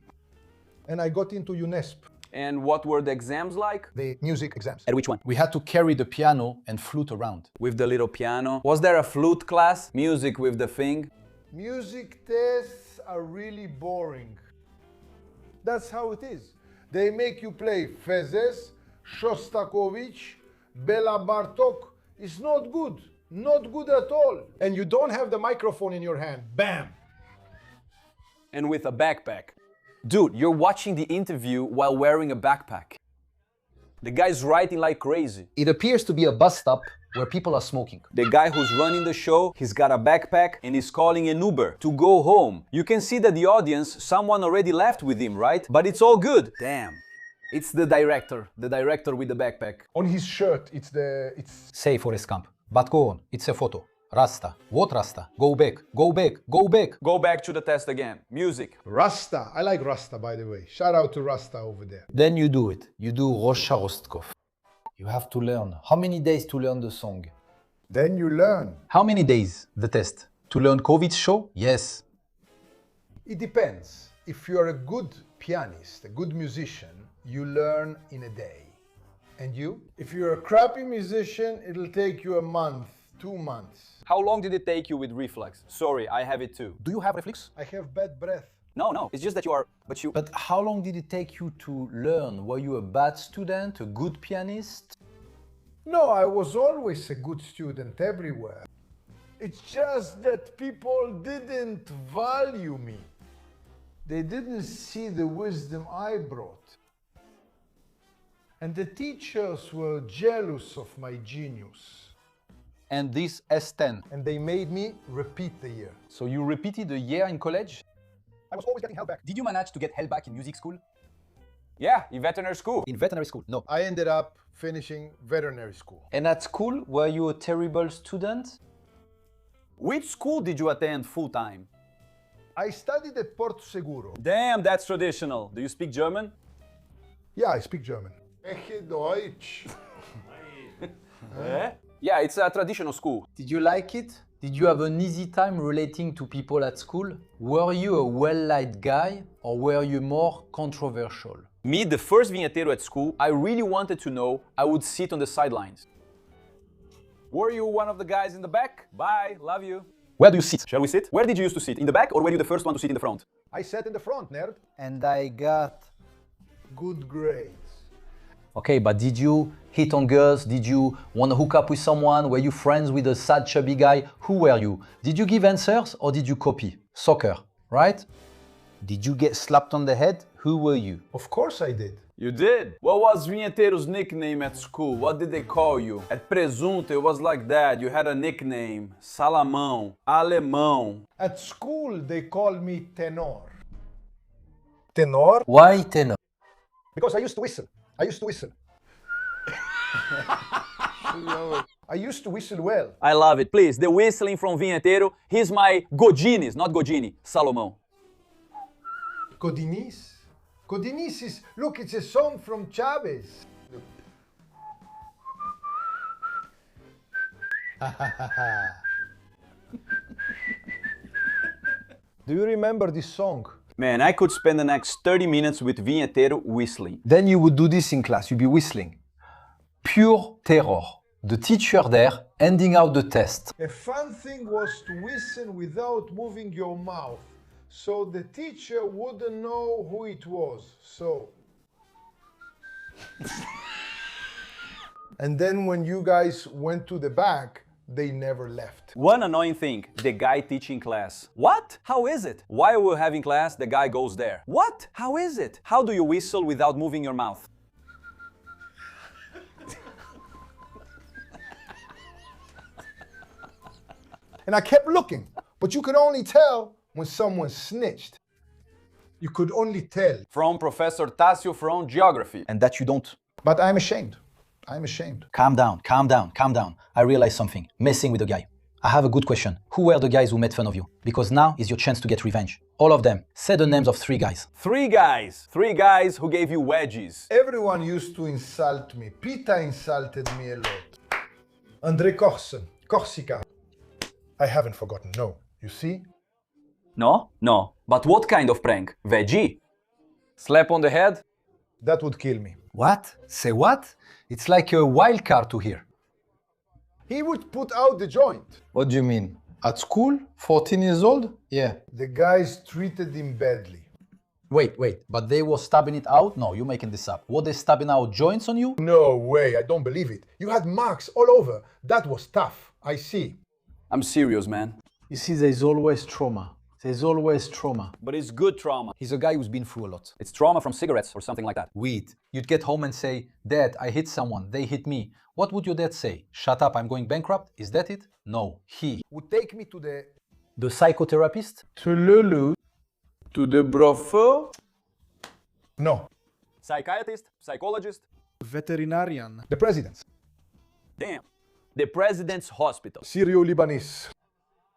C: And I got into UNESP.
B: And what were the exams like?
C: The music exams.
B: At which one?
D: We had to carry the piano and flute around.
B: With the little piano. Was there a flute class? Music with the thing?
C: Music tests are really boring. That's how it is. They make you play Fezes, Shostakovich, Bela Bartok. It's not good. Not good at all. And you don't have the microphone in your hand. Bam!
B: And with a backpack. Dude, you're watching the interview while wearing a backpack. The guy's writing like crazy.
D: It appears to be a bus stop where people are smoking.
B: The guy who's running the show, he's got a backpack and he's calling an Uber to go home. You can see that the audience, someone already left with him, right? But it's all good. Damn. It's the director with the backpack.
C: On his shirt, it's
D: Say Forrest Gump. But go on, it's a photo. Rasta. What Rasta? Go back, go back, go back.
B: Go back to the test again. Music.
C: Rasta. I like Rasta, by the way. Shout out to Rasta over there.
D: Then you do it. You do Rosha Rostkov. You have to learn. How many days to learn the song?
C: Then you learn.
D: How many days? The test.
A: To learn Kovic's show? Yes.
C: It depends. If you're a good pianist, a good musician, you learn in a day. And you? If you're a crappy musician, it'll take you a month, 2 months.
B: How long did it take you with reflux? Sorry, I have it too.
A: Do you have reflux?
C: I have bad breath.
B: No, it's just that you are,
D: But how long did it take you to learn? Were you a bad student, a good pianist?
C: No, I was always a good student everywhere. It's just that people didn't value me. They didn't see the wisdom I brought. And the teachers were jealous of my genius.
A: And this S10.
C: And they made me repeat the year.
A: So you repeated a year in college?
C: I was always getting held back.
A: Did you manage to get held back in music school?
B: yeah, in veterinary school.
A: In veterinary school? No.
C: I ended up finishing veterinary school.
D: And at school, were you a terrible student?
B: Which school did you attend full time?
C: I studied at Porto Seguro.
B: Damn, that's traditional. Do you speak German?
C: Yeah, I speak German. Eche Deutsch.
B: Yeah, it's a traditional school.
D: Did you like it? Did you have an easy time relating to people at school? Were you a well-liked guy or were you more controversial?
B: Me, the first vinheteiro at school, I really wanted to know. I would sit on the sidelines. Were you one of the guys in the back? Bye, love you.
A: Where do you sit?
B: Shall we sit? Where did you used to sit? In the back, or were you the first one to sit in the front?
C: I sat in the front, nerd.
D: And I got...
C: Good grades.
D: Okay, but did you hit on girls? Did you want to hook up with someone? Were you friends with a sad chubby guy? Who were you? Did you give answers or did you copy? Soccer, right? Did you get slapped on the head? Who were you?
C: Of course I did.
B: You did? What was Vinheteiro's nickname at school? What did they call you? At Presunto, it was like that. You had a nickname. Salamão, Alemão.
C: At school, they called me Tenor. Tenor?
D: Why tenor?
C: Because I used to whistle. I used to whistle. I used to whistle well.
B: I love it. Please, the whistling from Vinheteiro. He's my Godines, not Godini. Salomão.
C: Codinis? Codinis is, look, it's a song from Chavez. Do you remember this song?
B: Man, I could spend the next 30 minutes with Vinheteiro whistling.
D: Then you would do this in class, you'd be whistling. Pure terror. The teacher there, ending out the test.
C: A fun thing was to whistle without moving your mouth, so the teacher wouldn't know who it was. So. And then when you guys went to the back, they never left.
B: One annoying thing, the guy teaching class. What? How is it? While we're having class, the guy goes there. What? How is it? How do you whistle without moving your mouth?
C: And I kept looking, but you could only tell when someone snitched. You could only tell.
B: From Professor Tassio from geography.
A: And that you don't.
C: But I'm ashamed. I'm ashamed.
A: Calm down, calm down, calm down. I realized something. Messing with the guy. I have a good question. Who were the guys who made fun of you? Because now is your chance to get revenge. All of them. Say the names of 3 guys.
B: 3 guys. 3 guys who gave you wedgies.
C: Everyone used to insult me. Pita insulted me a lot. André Corsen, Corsica. I haven't forgotten, no. You see?
B: No? No. But what kind of prank? Veggie? Slap on the head?
C: That would kill me.
D: What? Say what? It's like a wild card to hear.
C: He would put out the joint.
D: What do you mean? At school? 14 years old? Yeah.
C: The guys treated him badly.
A: Wait, but they were stabbing it out? No, you're making this up. Were they stabbing out joints on you?
C: No way, I don't believe it. You had marks all over. That was tough, I see.
B: I'm serious, man.
D: You see, there's always trauma. There's always trauma.
B: But it's good trauma.
A: He's a guy who's been through a lot.
B: It's trauma from cigarettes or something like that.
A: Weed. You'd get home and say, Dad, I hit someone, they hit me. What would your dad say? Shut up, I'm going bankrupt? Is that it? No. He
C: would take me to
A: the psychotherapist?
C: To Lulu.
B: To the brofo?
C: No.
B: Psychiatrist? Psychologist?
E: Veterinarian.
C: The president's.
B: Damn. The president's hospital.
C: Syrio-Libanese.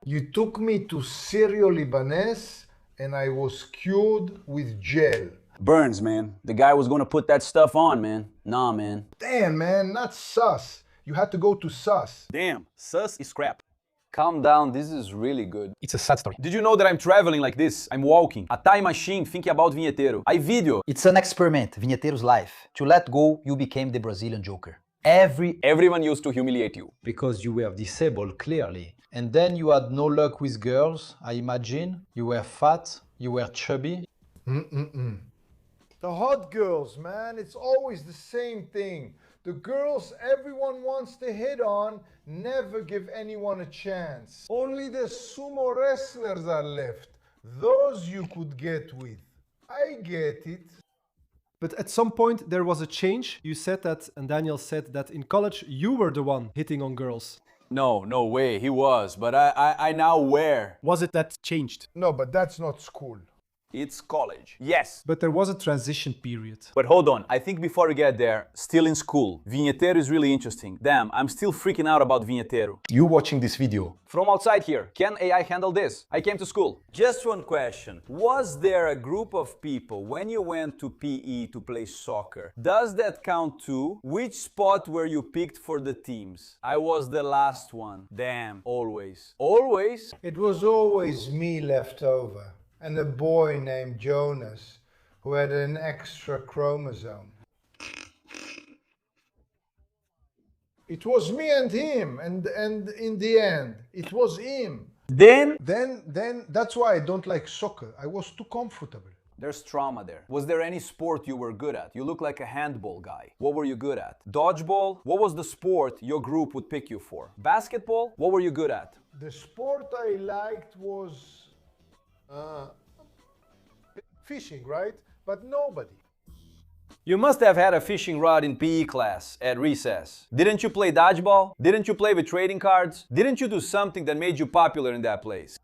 C: You took me to Syrio-Libanese and I was cured with gel.
B: Burns, man. The guy was gonna put that stuff on, man. Nah, man.
C: Damn, man, not sus. You had to go to sus.
B: Damn, sus is crap. Calm down, this is really good.
G: It's a sad story.
B: Did you know that I'm traveling like this? I'm walking. A time machine thinking about Vinheteiro. I video.
A: It's an experiment, Vinheteiro's life. To let go, you became the Brazilian Joker.
B: Everyone used to humiliate you.
A: Because you were disabled, clearly. And then you had no luck with girls, I imagine. You were fat, you were chubby.
C: The hot girls, man, it's always the same thing. The girls everyone wants to hit on never give anyone a chance. Only the sumo wrestlers are left. Those you could get with. I get it.
E: But at some point there was a change. You said that, and Daniel said that in college you were the one hitting on girls.
B: No way, he was, but I now wear.
E: Was it that changed?
C: No, but that's not school.
B: It's college. Yes.
E: But there was a transition period.
B: But hold on, I think before we get there, still in school, Vinheteiro is really interesting. Damn, I'm still freaking out about Vinheteiro.
A: You watching this video.
B: From outside here, can AI handle this? I came to school. Just one question. Was there a group of people when you went to PE to play soccer? Does that count too? Which spot were you picked for the teams? I was the last one. Damn, always. Always?
C: It was always me left over. And a boy named Jonas who had an extra chromosome. It was me and him, and in the end, it was him.
B: Then
C: That's why I don't like soccer. I was too comfortable.
B: there's trauma there. Was there any sport you were good at? You look like a handball guy. What were you good at? Dodgeball? What was the sport your group would pick you for? Basketball? What were you good at?
C: The sport I liked was fishing, right? But nobody.
B: You must have had a fishing rod in PE class at recess. Didn't you play dodgeball? Didn't you play with trading cards? Didn't you do something that made you popular in that place?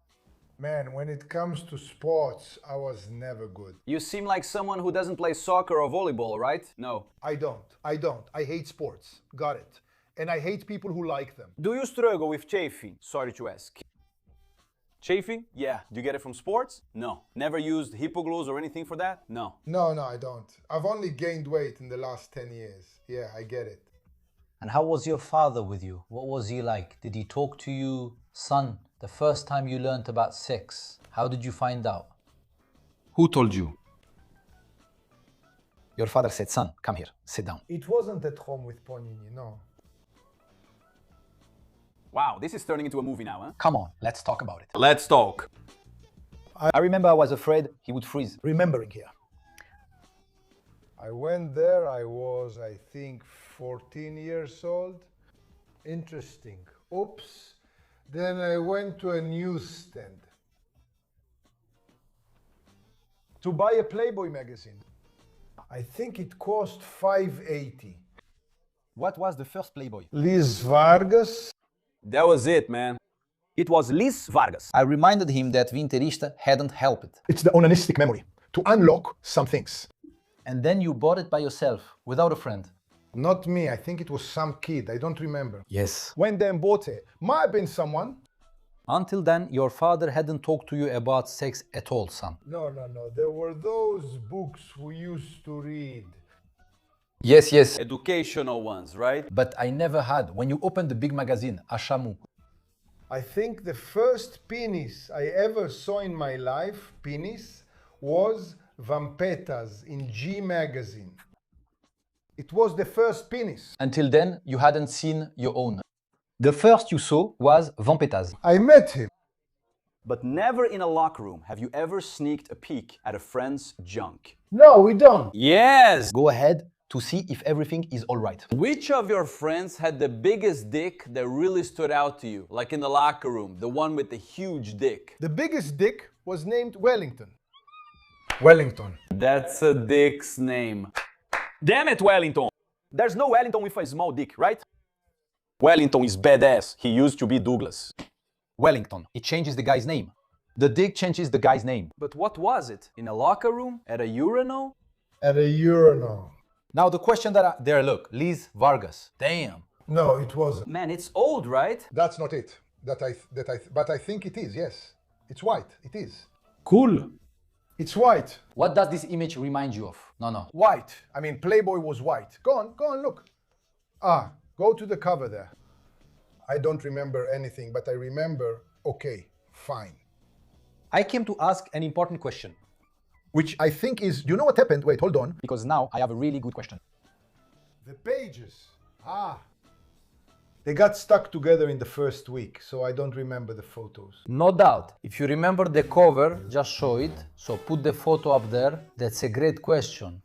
C: Man, when it comes to sports, I was never good.
B: You seem like someone who doesn't play soccer or volleyball, right? No.
C: I don't. I hate sports. Got it. And I hate people who like them.
B: Do you struggle with chafing? Sorry to ask. Chafing? Yeah. Do you get it from sports? No. Never used hippogloves or anything for that? No.
C: No, I don't. I've only gained weight in the last 10 years. Yeah, I get it.
A: And how was your father with you? What was he like? Did he talk to you? Son, the first time you learned about sex, how did you find out?
G: Who told you?
A: Your father said, son, come here, sit down.
C: It wasn't at home with Ponini, no.
B: Wow, this is turning into a movie now, huh?
A: Come on, let's talk about it.
B: Let's talk.
A: I remember I was afraid he would freeze. Remembering here.
C: I went there, I was, I think, 14 years old. Interesting. Oops. Then I went to a newsstand to buy a Playboy magazine. I think it cost $5.80.
A: What was the first Playboy?
C: Liz Vargas.
B: That was it, man. It was Liz Vargas.
A: I reminded him that Vinteirista hadn't helped.
C: It's the onanistic memory, to unlock some things.
A: And then you bought it by yourself, without a friend.
C: Not me, I think it was some kid, I don't remember.
A: Yes.
C: When they bought it, might have been someone.
A: Until then, your father hadn't talked to you about sex at all, son.
C: No, there were those books we used to read.
A: Yes.
B: Educational ones, right?
A: But I never had. When you opened the big magazine, Ashamu.
C: I think the first penis I ever saw in my life, penis, was Vampetas in G magazine. It was the first penis.
A: Until then, you hadn't seen your own. The first you saw was Vampetas.
C: I met him.
B: But never in a locker room have you ever sneaked a peek at a friend's junk.
C: No, we don't.
B: Yes!
A: Go ahead to see if everything is all right.
B: Which of your friends had the biggest dick that really stood out to you? Like in the locker room, the one with the huge dick.
C: The biggest dick was named Wellington. Wellington.
B: That's a dick's name. Damn it, Wellington! There's no Wellington with a small dick, right? Wellington is badass. He used to be Douglas.
A: Wellington. It changes the guy's name. The dick changes the guy's name.
B: But what was it? In a locker room? At a urinal?
C: At a urinal.
A: Now the question there, look, Liz Vargas. Damn.
C: No, it wasn't.
B: Man, it's old, right?
C: That's not it. But I think it is, yes. It's white, it is.
E: Cool.
C: It's white.
A: What does this image remind you of? No.
C: White. I mean, Playboy was white. Go on, look. Go to the cover there. I don't remember anything, but I remember, okay, fine.
A: I came to ask an important question.
C: Which I think is, you know what happened? Wait, hold on.
A: Because now I have a really good question.
C: The pages. They got stuck together in the first week, so I don't remember the photos.
D: No doubt. If you remember the cover, just show it. So put the photo up there. That's a great question.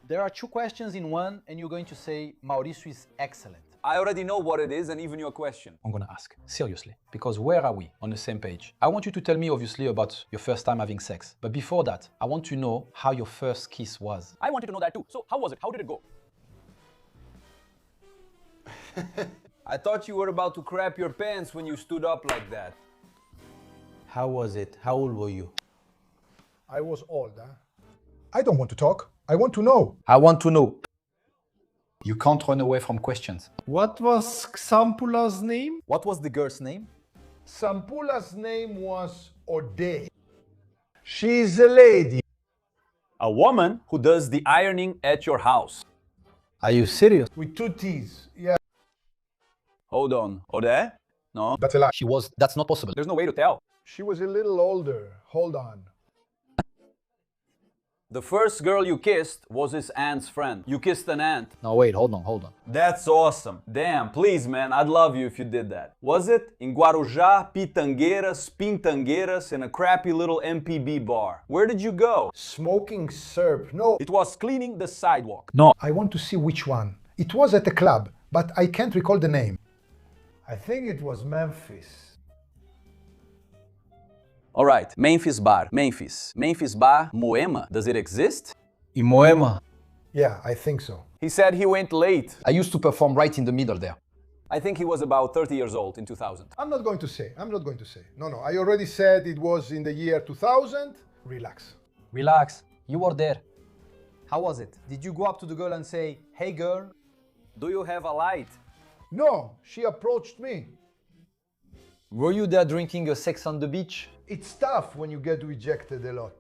A: There are two questions in one, and you're going to say Mauricio is excellent.
B: I already know what it is and even your question.
A: I'm gonna ask, seriously, because where are we on the same page? I want you to tell me obviously about your first time having sex, but before that, I want to know how your first kiss was.
B: I wanted to know that too. So how was it? How did it go? I thought you were about to crap your pants when you stood up like that.
D: How was it? How old were you?
C: I was old, huh? I don't want to talk. I want to know.
D: I want to know.
A: You can't run away from questions.
E: What was Xampula's name?
A: What was the girl's name?
C: Sampula's name was Ode. She's a lady.
B: A woman who does the ironing at your house.
D: Are you serious?
C: With 2 T's. Yeah.
B: Hold on. Ode? No.
C: That's a lie.
A: That's not possible.
B: There's no way to tell.
C: She was a little older. Hold on.
B: The first girl you kissed was his aunt's friend. You kissed an aunt.
A: No, wait, hold on.
B: That's awesome. Damn, please, man, I'd love you if you did that. Was it in Guarujá, Pitangueiras, Pintangueiras, in a crappy little MPB bar? Where did you go?
C: Smoking syrup. No.
B: It was cleaning the sidewalk.
A: No.
C: I want to see which one. It was at a club, but I can't recall the name. I think it was Memphis.
B: All right, Memphis bar. Memphis bar, Moema. Does it exist?
D: In Moema?
C: Yeah, I think so.
B: He said he went late.
A: I used to perform right in the middle there.
B: I think he was about 30 years old in 2000.
C: I'm not going to say. No, I already said it was in the year 2000. Relax.
A: Relax, you were there. How was it? Did you go up to the girl and say, hey girl?
B: Do you have a light?
C: No, she approached me.
D: Were you there drinking your sex on the beach?
C: It's tough when you get rejected a lot.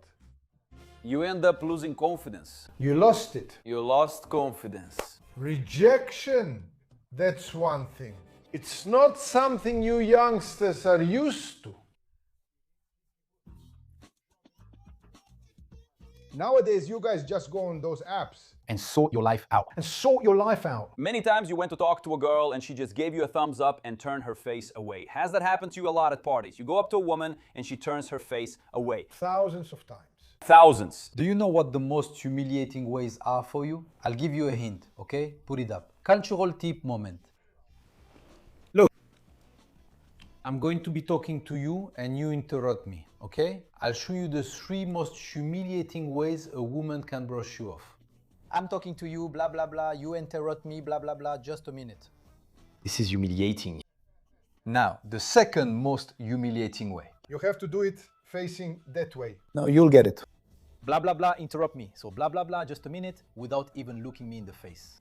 B: You end up losing confidence.
C: You lost it.
B: You lost confidence.
C: Rejection, that's one thing. It's not something you youngsters are used to. Nowadays, you guys just go on those apps
A: And sort your life out.
C: and sort your life out.
B: Many times you went to talk to a girl and she just gave you a thumbs up and turned her face away. Has that happened to you a lot at parties? You go up to a woman and she turns her face away.
C: Thousands of times.
B: Thousands.
D: Do you know what the most humiliating ways are for you? I'll give you a hint, okay? Put it up. Cultural tip moment. Look, I'm going to be talking to you and you interrupt me, okay? I'll show you the 3 most humiliating ways a woman can brush you off.
A: I'm talking to you, blah, blah, blah. You interrupt me, blah, blah, blah. Just a minute. This is humiliating.
D: Now, the second most humiliating way.
C: You have to do it facing that way.
D: No, you'll get it.
A: Blah, blah, blah, interrupt me. So blah, blah, blah, just a minute, without even looking me in the face.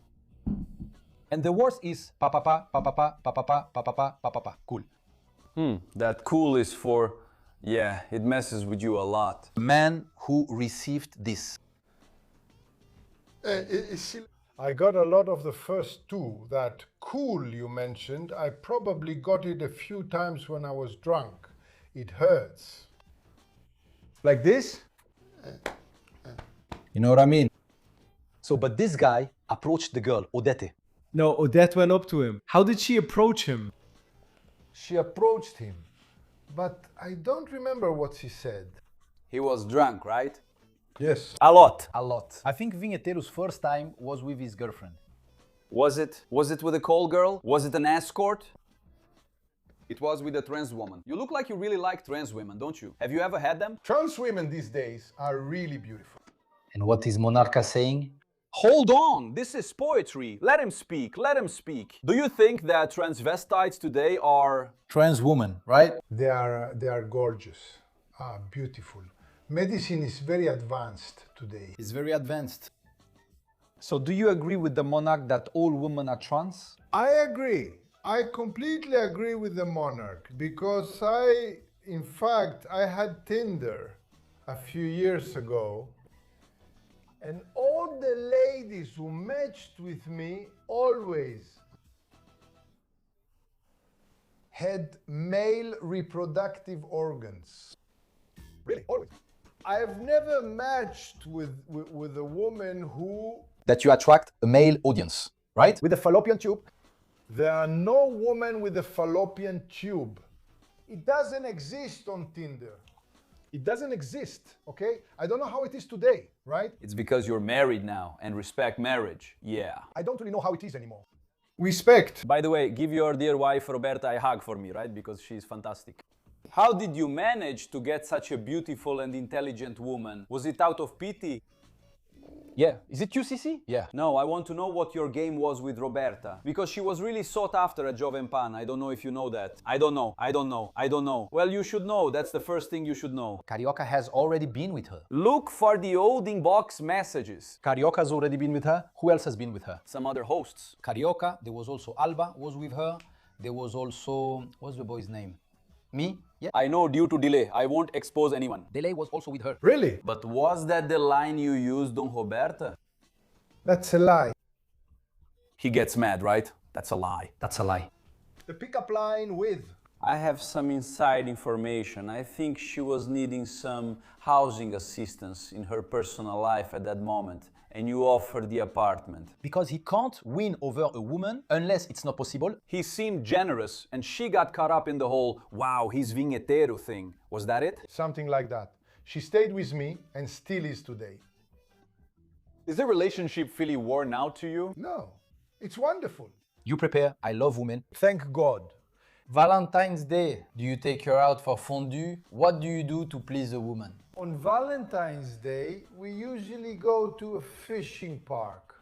A: And the worst is pa pa pa pa pa pa pa pa pa pa pa pa pa pa pa. Cool.
B: That cool is for, yeah, it messes with you a lot.
A: A man who received this.
C: I got a lot of the first 2. That cool you mentioned, I probably got it a few times when I was drunk. It hurts. Like this?
D: You know what I mean?
A: So, but this guy approached the girl, Odette.
E: No, Odette went up to him. How did she approach him?
C: She approached him, but I don't remember what she said.
B: He was drunk, right?
C: Yes.
B: A lot.
A: A lot. I think Vinheteiro's first time was with his girlfriend.
B: Was it? Was it with a call girl? Was it an escort? It was with a trans woman. You look like you really like trans women, don't you? Have you ever had them?
C: Trans women these days are really beautiful.
D: And what is Monarca saying?
B: Hold on, this is poetry. Let him speak, let him speak. Do you think that transvestites today are...
D: Trans woman, right?
C: They are gorgeous. Beautiful. Medicine is very advanced today.
D: It's very advanced. So do you agree with the monarch that all women are trans?
C: I agree. I completely agree with the monarch because in fact, I had Tinder a few years ago, and all the ladies who matched with me always had male reproductive organs. Really? Always? I've never matched with a woman who...
A: That you attract a male audience, right?
C: With a fallopian tube. There are no women with a fallopian tube. It doesn't exist on Tinder. It doesn't exist, okay? I don't know how it is today, right?
B: It's because you're married now and respect marriage. Yeah.
C: I don't really know how it is anymore. Respect.
B: By the way, give your dear wife Roberta a hug for me, right? Because she's fantastic. How did you manage to get such a beautiful and intelligent woman? Was it out of pity?
A: Yeah. Is it QCC? Yeah.
B: No, I want to know what your game was with Roberta. Because she was really sought after at Jovenpan. I don't know if you know that. I don't know. Well, you should know. That's the first thing you should know.
A: Carioca has already been with her.
B: Look for the old inbox messages.
A: Carioca's already been with her. Who else has been with her?
B: Some other hosts.
D: Carioca, there was also Alba was with her. There was also, what's the boy's name?
A: Me? Yeah.
B: I know due to delay. I won't expose anyone.
A: Delay was also with her.
C: Really?
B: But was that the line you used on Roberta?
C: That's a lie.
B: He gets mad, right? That's a lie.
A: That's a lie.
C: The pickup line with...
B: I have some inside information. I think she was needing some housing assistance in her personal life at that moment, and you offered the apartment.
A: Because he can't win over a woman unless it's not possible.
B: He seemed generous, and she got caught up in the whole, wow, he's vinhetero thing. Was that it?
C: Something like that. She stayed with me and still is today.
B: Is the relationship really worn out to you?
C: No, it's wonderful.
A: You prepare, I love women.
C: Thank God.
D: Valentine's Day, do you take her out for fondue? What do you do to please a woman?
C: On Valentine's Day, we usually go to a fishing park.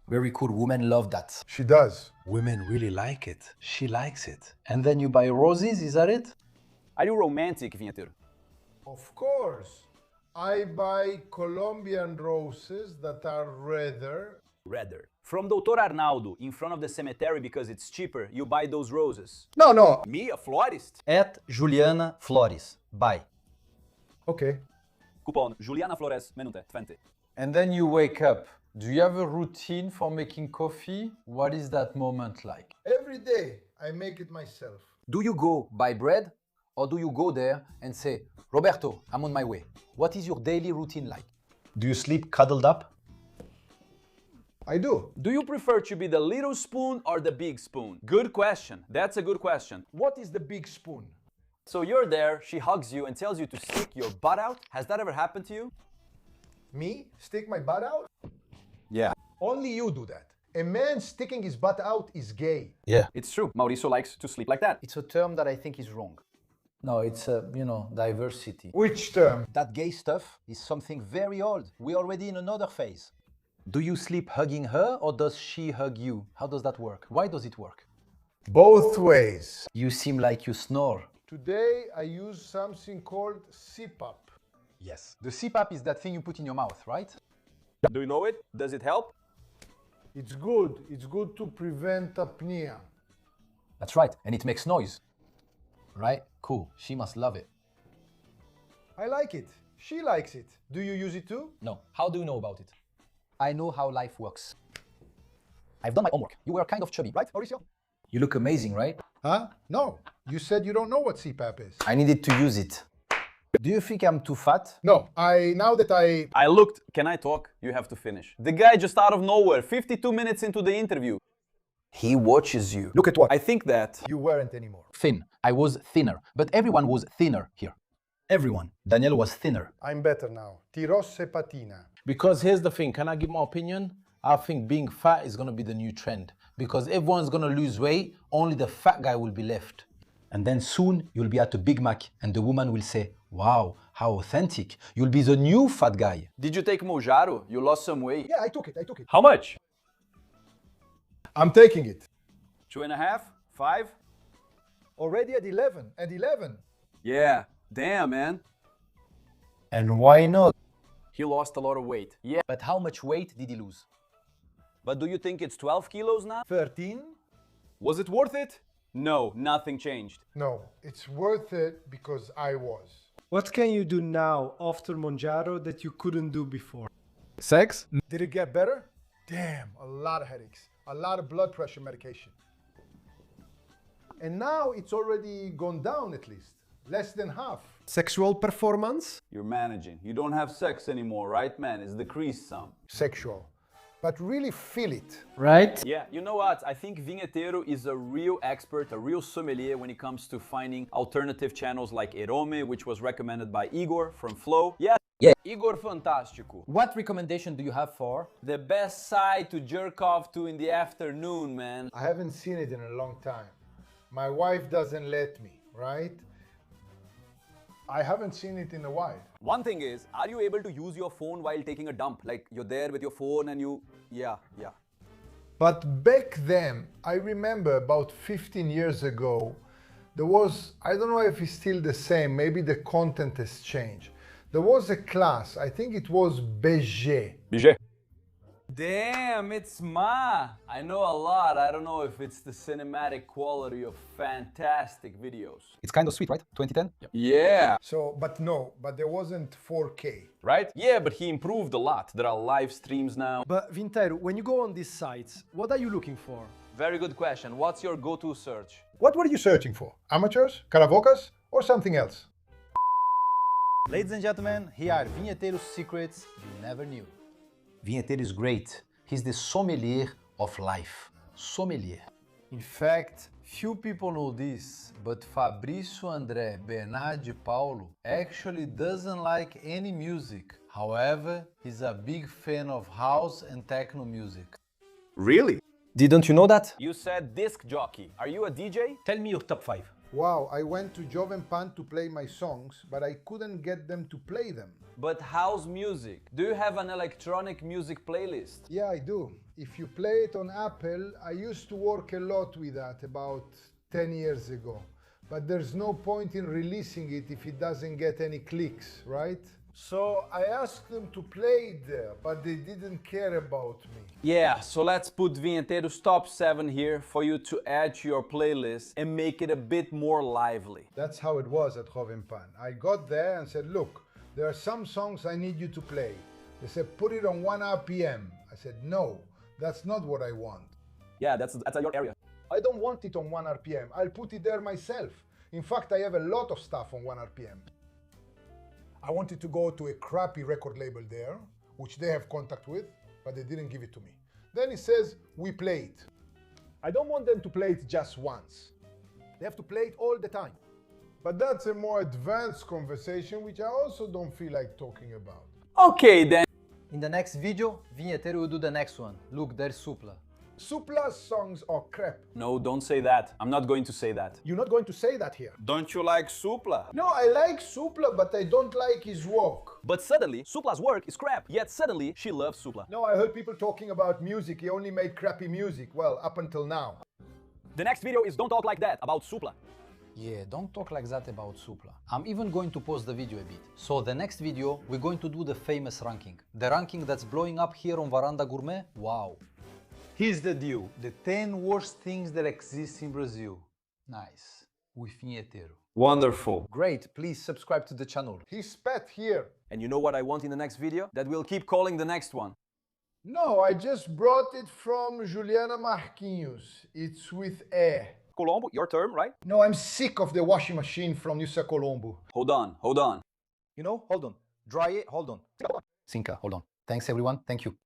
A: Very cool, women love that.
C: She does.
D: Women really like it. She likes it. And then you buy roses, is that it?
B: Are you romantic, vinhetero?
C: Of course. I buy Colombian roses that are redder.
B: Redder. From Dr. Arnaldo, in front of the cemetery because it's cheaper, you buy those roses.
C: No.
B: Me, a florist?
D: At Juliana Flores. Buy.
C: Okay.
B: Coupon Juliana Flores Menute 20.
D: And then you wake up. Do you have a routine for making coffee? What is that moment like?
C: Every day, I make it myself.
D: Do you go buy bread? Or do you go there and say, Roberto, I'm on my way. What is your daily routine like?
A: Do you sleep cuddled up?
C: I do.
B: Do you prefer to be the little spoon or the big spoon? Good question. That's a good question.
C: What is the big spoon?
B: So you're there, she hugs you and tells you to stick your butt out. Has that ever happened to you?
C: Me? Stick my butt out?
A: Yeah.
C: Only you do that. A man sticking his butt out is gay.
A: Yeah.
B: It's true. Mauricio likes to sleep like that.
A: It's a term that I think is wrong.
D: No, it's, diversity.
C: Which term?
A: That gay stuff is something very old. We're already in another phase. Do you sleep hugging her or does she hug you? How does that work? Why does it work?
C: Both ways.
D: You seem like you snore.
C: Today, I use something called CPAP.
A: Yes. The CPAP is that thing you put in your mouth, right?
B: Do you know it? Does it help?
C: It's good. It's good to prevent apnea.
A: That's right. And it makes noise. Right? Cool. She must love it.
C: I like it. She likes it. Do you use it too?
A: No. How do you know about it? I know how life works. I've done my homework. You were kind of chubby, right, Mauricio?
D: You look amazing, right?
C: Huh? No. You said you don't know what CPAP is.
D: I needed to use it. Do you think I'm too fat?
C: No. Now that
B: I looked. Can I talk? You have to finish. The guy just out of nowhere, 52 minutes into the interview.
D: He watches you.
C: Look at what?
B: I think that
C: You weren't anymore.
A: Thin. I was thinner. But everyone was thinner here. Everyone. Daniel was thinner.
C: I'm better now. Ti rosse patina.
J: Because here's the thing, can I give my opinion? I think being fat is going to be the new trend. Because everyone's going to lose weight, only the fat guy will be left.
A: And then soon you'll be at a Big Mac and the woman will say, wow, how authentic. You'll be the new fat guy.
B: Did you take Mojaro? You lost some weight.
C: Yeah, I took it.
B: How much?
C: I'm taking it.
B: 2.5? 5?
C: Already at 11. And 11.
B: Yeah. Damn, man.
D: And why not?
B: He lost a lot of weight. Yeah.
A: But how much weight did he lose?
B: But do you think it's 12 kilos now?
C: 13?
B: Was it worth it? No, nothing changed.
C: No, it's worth it because I was.
E: What can you do now after Monjaro that you couldn't do before?
J: Sex?
C: Did it get better? Damn, a lot of headaches. A lot of blood pressure medication. And now it's already gone down at least, less than half.
E: Sexual performance?
B: You're managing. You don't have sex anymore, right, man? It's decreased some.
C: Sexual, but really feel it.
E: Right?
B: Yeah, you know what? I think Vinheteiro is a real expert, a real sommelier when it comes to finding alternative channels like Erome, which was recommended by Igor from Flow. Yeah, Igor Fantástico.
D: What recommendation do you have for?
B: The best site to jerk off to in the afternoon, man.
C: I haven't seen it in a long time. My wife doesn't let me, right? I haven't seen it in a while.
B: One thing is, are you able to use your phone while taking a dump? Like you're there with your phone and you... Yeah.
C: But back then, I remember about 15 years ago, there was, I don't know if it's still the same, maybe the content has changed. There was a class, I think it was BG.
B: Damn, it's Ma. I know a lot. I don't know if it's the cinematic quality of fantastic videos.
A: It's kind of sweet, right? 2010?
B: Yeah.
C: So, but there wasn't 4K.
B: Right? Yeah, but he improved a lot. There are live streams now.
E: But Vinheteiro, when you go on these sites, what are you looking for?
B: Very good question. What's your go-to search?
C: What were you searching for? Amateurs, caravocas, or something else?
D: Ladies and gentlemen, here are Vinheteiro's secrets you never knew.
A: Vinheteiro is great. He's the sommelier of life. Sommelier.
D: In fact, few people know this, but Fabrício André Bernard de Paulo actually doesn't like any music. However, he's a big fan of house and techno music.
F: Really?
E: Didn't you know that?
B: You said disc jockey. Are you a DJ?
D: Tell me your top 5.
C: Wow, I went to Joven Pan to play my songs, but I couldn't get them to play them.
B: But house music. Do you have an electronic music playlist?
C: Yeah, I do. If you play it on Apple, I used to work a lot with that about 10 years ago. But there's no point in releasing it if it doesn't get any clicks, right? So I asked them to play it there, but they didn't care about me.
B: Yeah, so let's put Vinheteiro's top 7 here for you to add to your playlist and make it a bit more lively.
C: That's how it was at Joven Pan. I got there and said, look, there are some songs I need you to play. They said, put it on 1 RPM. I said, no, that's not what I want.
B: Yeah, that's your area.
C: I don't want it on 1 RPM. I'll put it there myself. In fact, I have a lot of stuff on 1 RPM. I wanted to go to a crappy record label there, which they have contact with, but they didn't give it to me. Then he says, we play it. I don't want them to play it just once. They have to play it all the time. But that's a more advanced conversation, which I also don't feel like talking about.
B: Okay then.
D: In the next video, Vinheteiro will do the next one. Look, there's Supla.
C: Supla's songs are crap.
B: No, don't say that. I'm not going to say that.
C: You're not going to say that here.
B: Don't you like Supla?
C: No, I like Supla, but I don't like his work.
B: But suddenly, Supla's work is crap. Yet suddenly, she loves Supla.
C: No, I heard people talking about music. He only made crappy music. Well, up until now.
B: The next video is Don't Talk Like That about Supla.
D: Yeah, don't talk like that about Supla. I'm even going to pause the video a bit. So the next video, we're going to do the famous ranking. The ranking that's blowing up here on Varanda Gourmet. Wow. Here's the deal. The 10 worst things that exist in Brazil. Nice. With Vinheteiro.
B: Wonderful.
D: Great. Please subscribe to the channel.
C: He spat here.
B: And you know what I want in the next video? That we'll keep calling the next one.
C: No, I just brought it from Juliana Marquinhos. It's with air.
B: Colombo, your term, right?
C: No, I'm sick of the washing machine from Nissa Colombo.
B: Hold on.
D: You know, hold on. Dry it, hold on. Cinca, hold on. Thanks everyone. Thank you.